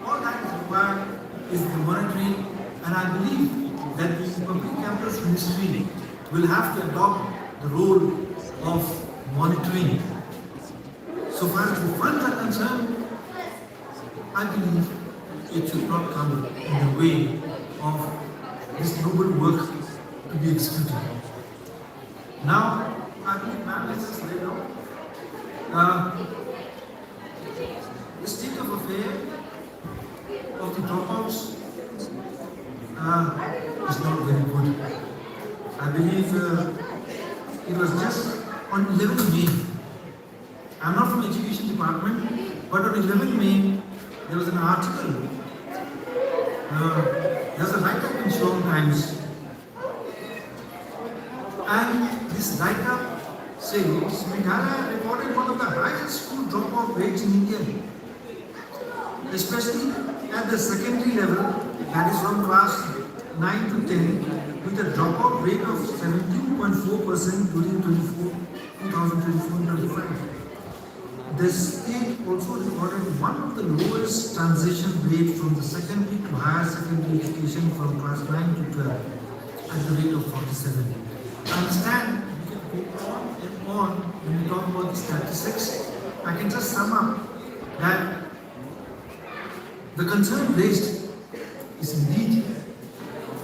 All that is required is the monitoring, and I believe that the Public Campus Ministry will have to adopt the role of monitoring. So far as the funds are concerned, I believe it should not come in the way of this noble work to be executed. Now, I believe ma'am has just laid out the state of affair of the dropouts is not very good. I believe it was just on 11 May. I'm not from Education Department, but on 11 May, there was an article. There's a write-up in Shillong Times. And this write-up says, Meghalaya recorded one of the highest school dropout rates in India, especially at the secondary level, that is from class 9 to 10, with a dropout rate of 17.4% during 2024-25. The state also recorded one of the lowest transition rates from the secondary to higher secondary education from class 9 to 12 at the rate of 47. I understand we can go on and on when we talk about the statistics. I can just sum up that the concern raised is indeed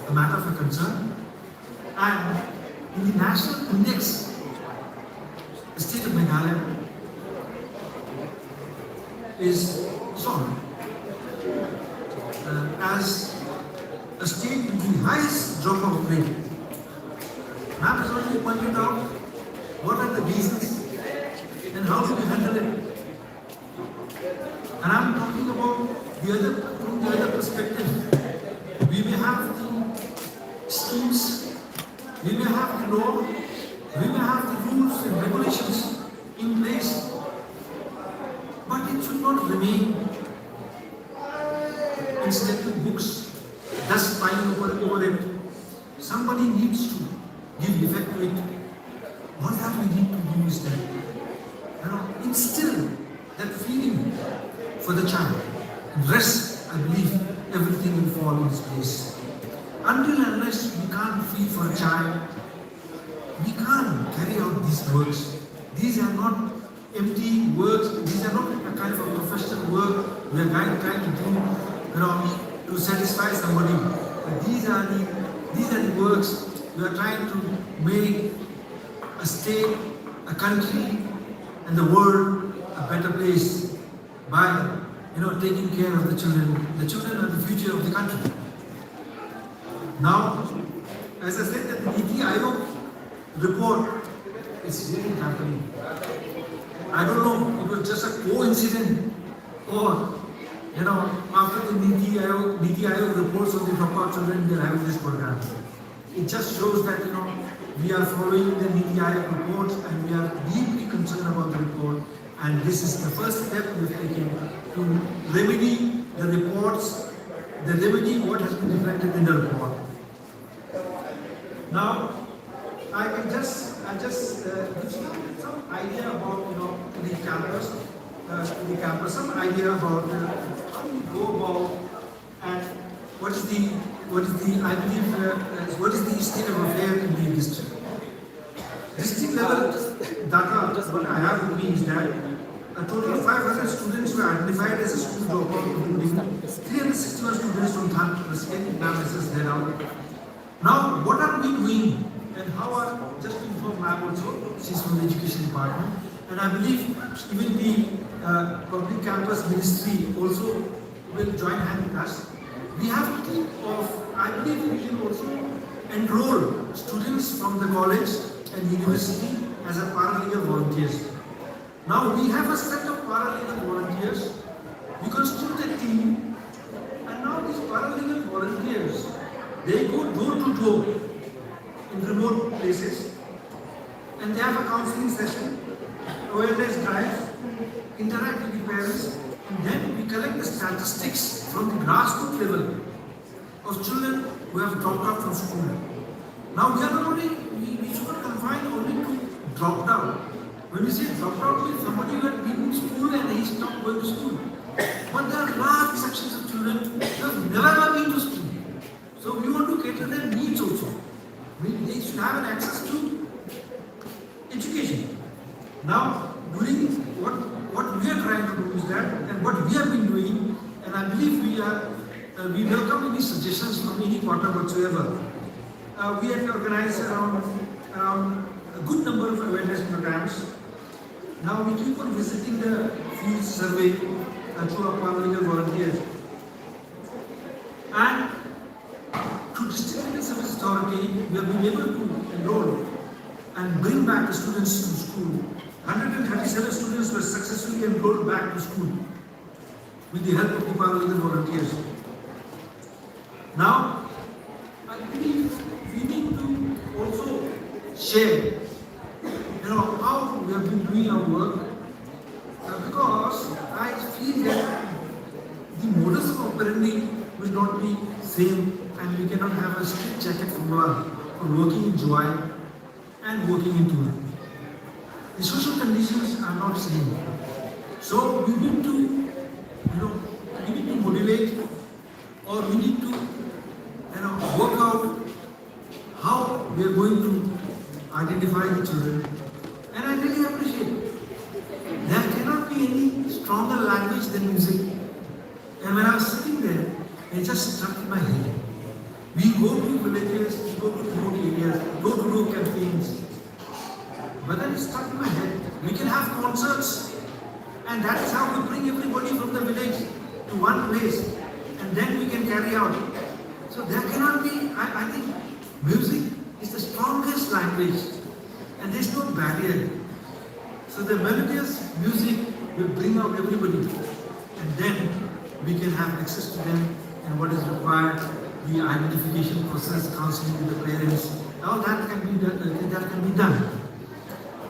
a matter of a concern, and in the national index, the state of Meghalaya is shown as a state with the highest dropout rate. Ma'am has already pointed out what are the reasons and how do we handle it. And I'm talking about from the other perspective. We may have the schemes, we may have the law, we may have the rules and regulations in place, but it should not remain in static books, dust piling over it. Somebody needs to give effect to it. All that we need to do is that, instill that feeling for the child. Rest, I believe, everything will fall in its place. Until and unless we can't feel for a child, we can't carry out these works. These are not empty works. These are not a kind of a professional work we are trying to do, to satisfy somebody. But these are the works we are trying to make a state, a country, and the world a better place by taking care of the children. The children are the future of the country. Now, as I said, that the NEAU report is really happening. I don't know, it was just a coincidence or, after the NEAU reports of the dropout children, we are having this program. It just shows that, we are following the NEAU reports and we are deeply concerned about the report. And this is the first step we've taken to remedy the reports, what has been reflected in the report. Now, I just give some idea about the campus, some idea about how we go about and what is the state of affairs in the district. District level data, what I have with me is that a total of 500 students were identified as a school dropout, including 361 students from the second campuses thereof. Now, what are we doing and how are, just to inform ma'am also, she's from the education department, and I believe even the public campus ministry also will join hand with us. We have to think of, I believe we can also enroll students from the college and university as a paralegal volunteers. Now we have a set of paralegal volunteers. We constitute a team, and now these paralegal volunteers, they go door to door in remote places, and they have a counseling session, awareness drive, interact with the parents, and then we collect the statistics from the grassroots level of children who have dropped out from school. Now we are not only, we should not confine only to dropped out. When we say dropped out, means somebody who had been in school and he stopped going to school. But there are large sections of children who have never been to school. So we want to cater their needs also. They should have an access to education. Now, doing what we are trying to do is that, and what we have been doing, and I believe we welcome any suggestions from any quarter whatsoever. We have organized around a good number of awareness programs. Now we keep on visiting the field survey through our paralegal volunteers. And through District Legal Service Authority, we have been able to enroll and bring back the students to school. 137 students were successfully enrolled back to school with the help of the paralegal volunteers. Now, I believe we need to also share, how we have been doing our work, because I feel that the modus of operandi will not be same, and we cannot have a strict jacket for working in joy and working in tour. The social conditions are not same. So we need to, modulate, or we need to, work out how we are going to identify the children. And I really appreciate there cannot be any stronger language than music. And when I was sitting there, it just struck in my head. We go to villages, we go to remote areas, go to do campaigns. But then it struck in my head, we can have concerts, and that is how we bring everybody from the village to one place, and then we can carry out. So there cannot be, I think music is the strongest language, and there is no barrier. So the melodious music will bring out everybody, and then we can have access to them and what is required, the identification process, counseling with the parents, all that can be done.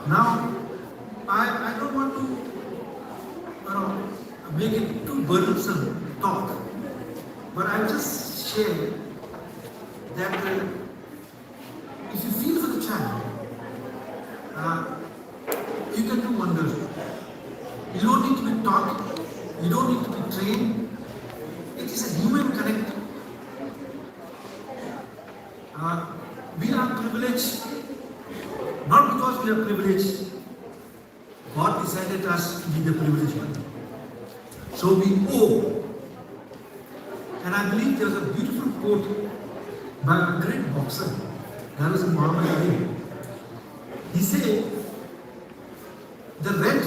Now, I don't want to make it too burdensome talk, but I'll just share that if you feel for the child, you can do wonders. You don't need need to be taught, you don't need to be trained. It is a human connect. We are privileged, not because we are privileged. God decided us to be the privileged one. So we owe. And I believe there was a beautiful quote by a great boxer. That was Muhammad Ali. He said, the rent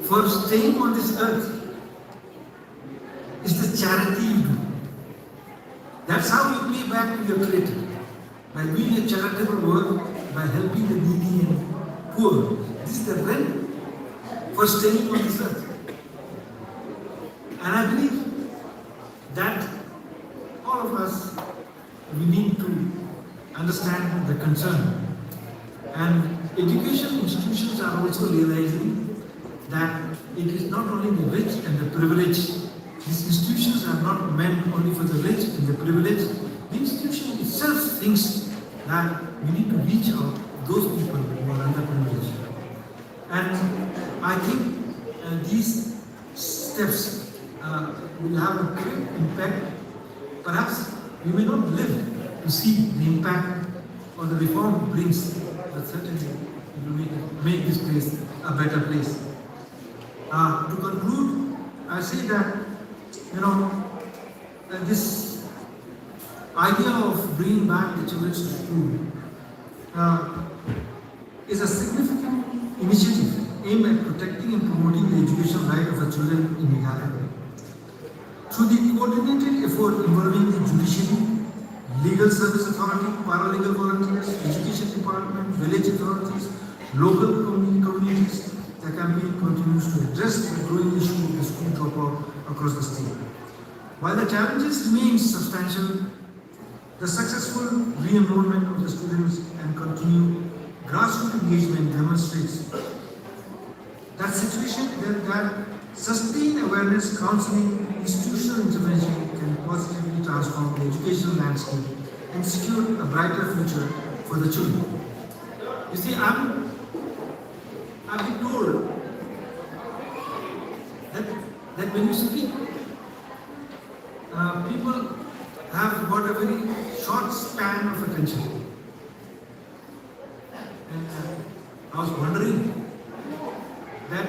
for staying on this earth is the charity you do. That's how you pay back to your Creator. By doing a charitable work, by helping the needy and poor. This is the rent for staying on this earth. And I believe that all of us, we need to understand the concern. And education institutions are also realizing that it is not only the rich and the privileged. These institutions are not meant only for the rich and the privileged. The institution itself thinks that we need to reach out those people who are underprivileged. And I think these steps will have a great impact. Perhaps we may not live to see the impact or the reform it brings, but certainly it will make this place a better place. To conclude, I say that, this idea of bringing back the children to school is a significant initiative aimed at protecting and promoting the educational right of the children in Meghalaya. Through the coordinated effort involving the judiciary, legal service authority, paralegal volunteers, education department, village authorities, local communities, the campaign continues to address the growing issue of the school dropout across the state. While the challenges remain substantial, the successful re-enrollment of the students and continued grassroots engagement demonstrates that sustained awareness, counseling, institutional intervention can positively transform the educational landscape and secure a brighter future for the children. You see, I've been told that when you speak, people have got a very short span of attention. And I was wondering that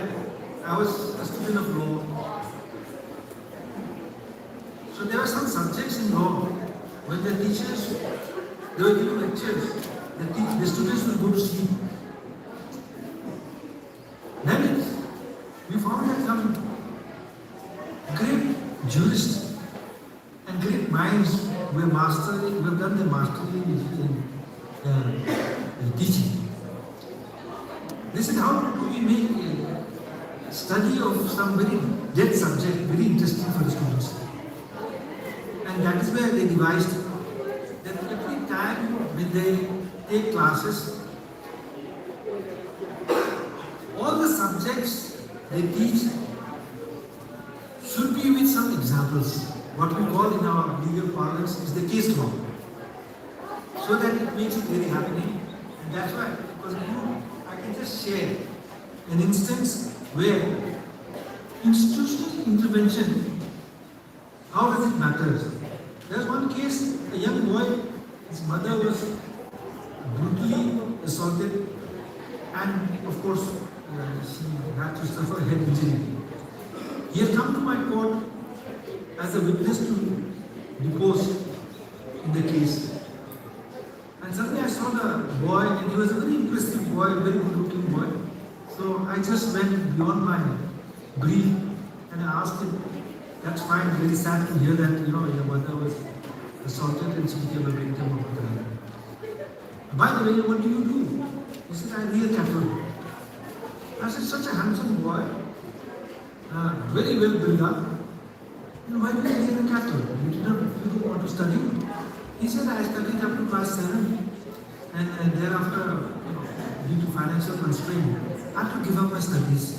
I was a student of law. So there were some subjects in law when the teachers, they were giving lectures, the students will go to sleep. Then we found that some great jurists and great minds who have done their mastery in teaching. They said, how do we make a study of some very dead subject very interesting for the students? And that is where they devised that every time when they take classes, all the subjects they teach should be with some examples. What we call in our legal parlance is the case law. So that it makes it very happening. And that's why, because I can just share an instance where institutional intervention, how does it matter? There's one case, a young boy, his mother was brutally assaulted, and of course, she had to suffer head injury. He had come to my court as a witness to depose in the case. And suddenly I saw the boy, and he was a very impressive boy, a very good looking boy. So I just went beyond my brief and I asked him, that's fine, very sad to hear that, your mother was assaulted and she became a victim of the crime. By the way, what do you do? He said, I rear cattle. I said, such a handsome boy, very well built up. Why do you rear cattle? You didn't want to study? He said, I studied up to class 7 and thereafter, due to financial constraint, I had to give up my studies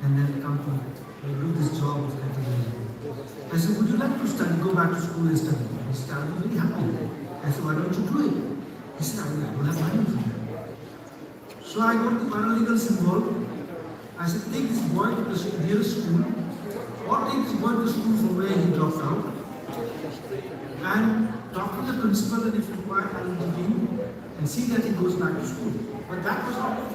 and then come to do this job of cattle raising. I said, would you like to study, go back to school and study? He said, I'll be very happy. I said, why don't you do it? He said, I don't have money for that. So I got the paralegals involved I said, take this boy to the nearest school, or take this boy to school from where he dropped out, and talk to the principal, and if required, I'll intervene and see that he goes back to school. But that was not it.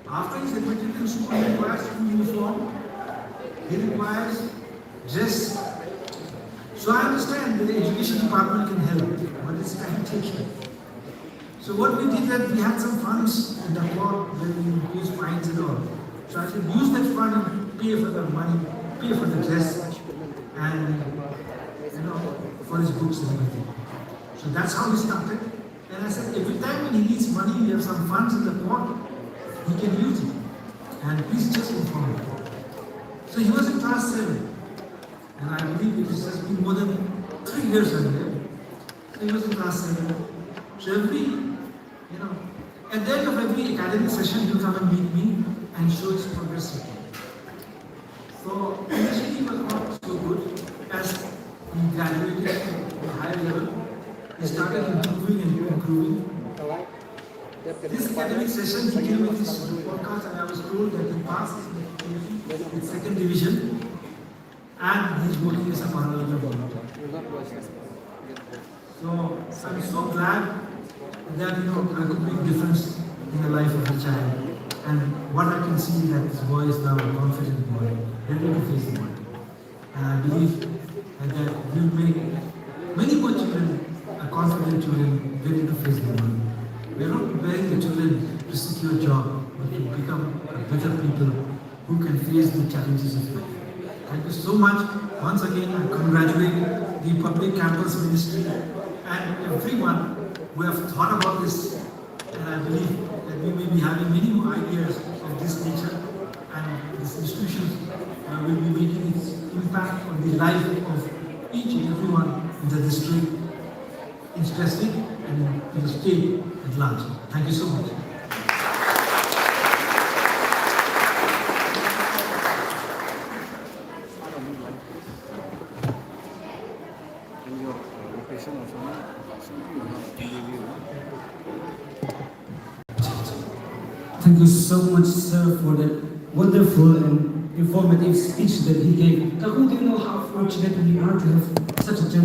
After he's admitted to school, he requires school uniform, he requires dress. So I understand the education department can help, but it's kind of tricky. So what we did that we had some funds in the court when we imposed fines and all. So I said use that fund and pay for the money, pay for the dress, and for his books and everything. So that's how we started. And I said every time when he needs money, we have some funds in the court, he can use it. And please just inform me. So he was in class 7. And I believe it has been more than 3 years earlier. So he was in class 7. So at the end of every academic session, he'll come and meet me and show his progress with me. So initially he was not so good. As he graduated to a higher level, he started improving and improving. This academic session, he came with his podcast, and I was told that he passed his second division, and he's working as a parallel volunteer. So I'm so glad that I could make a difference in the life of a child. And what I can see that this boy is now a confident boy, ready to face the world. And I believe that we'll make many more children confident children ready to face the world. We are not preparing the children to secure a job, but to become better people who can face the challenges of life. Thank you so much. Once again, I congratulate the Public Campus Ministry and everyone who have thought about this. And I believe that we may be having many more ideas of this nature, and this institution will be making its impact on the life of each and everyone in the district, especially and in the state at large. Thank you so much. Thank you so much, sir, for that wonderful and informative speech that he gave. Kaku, do you know how fortunate we are to have such a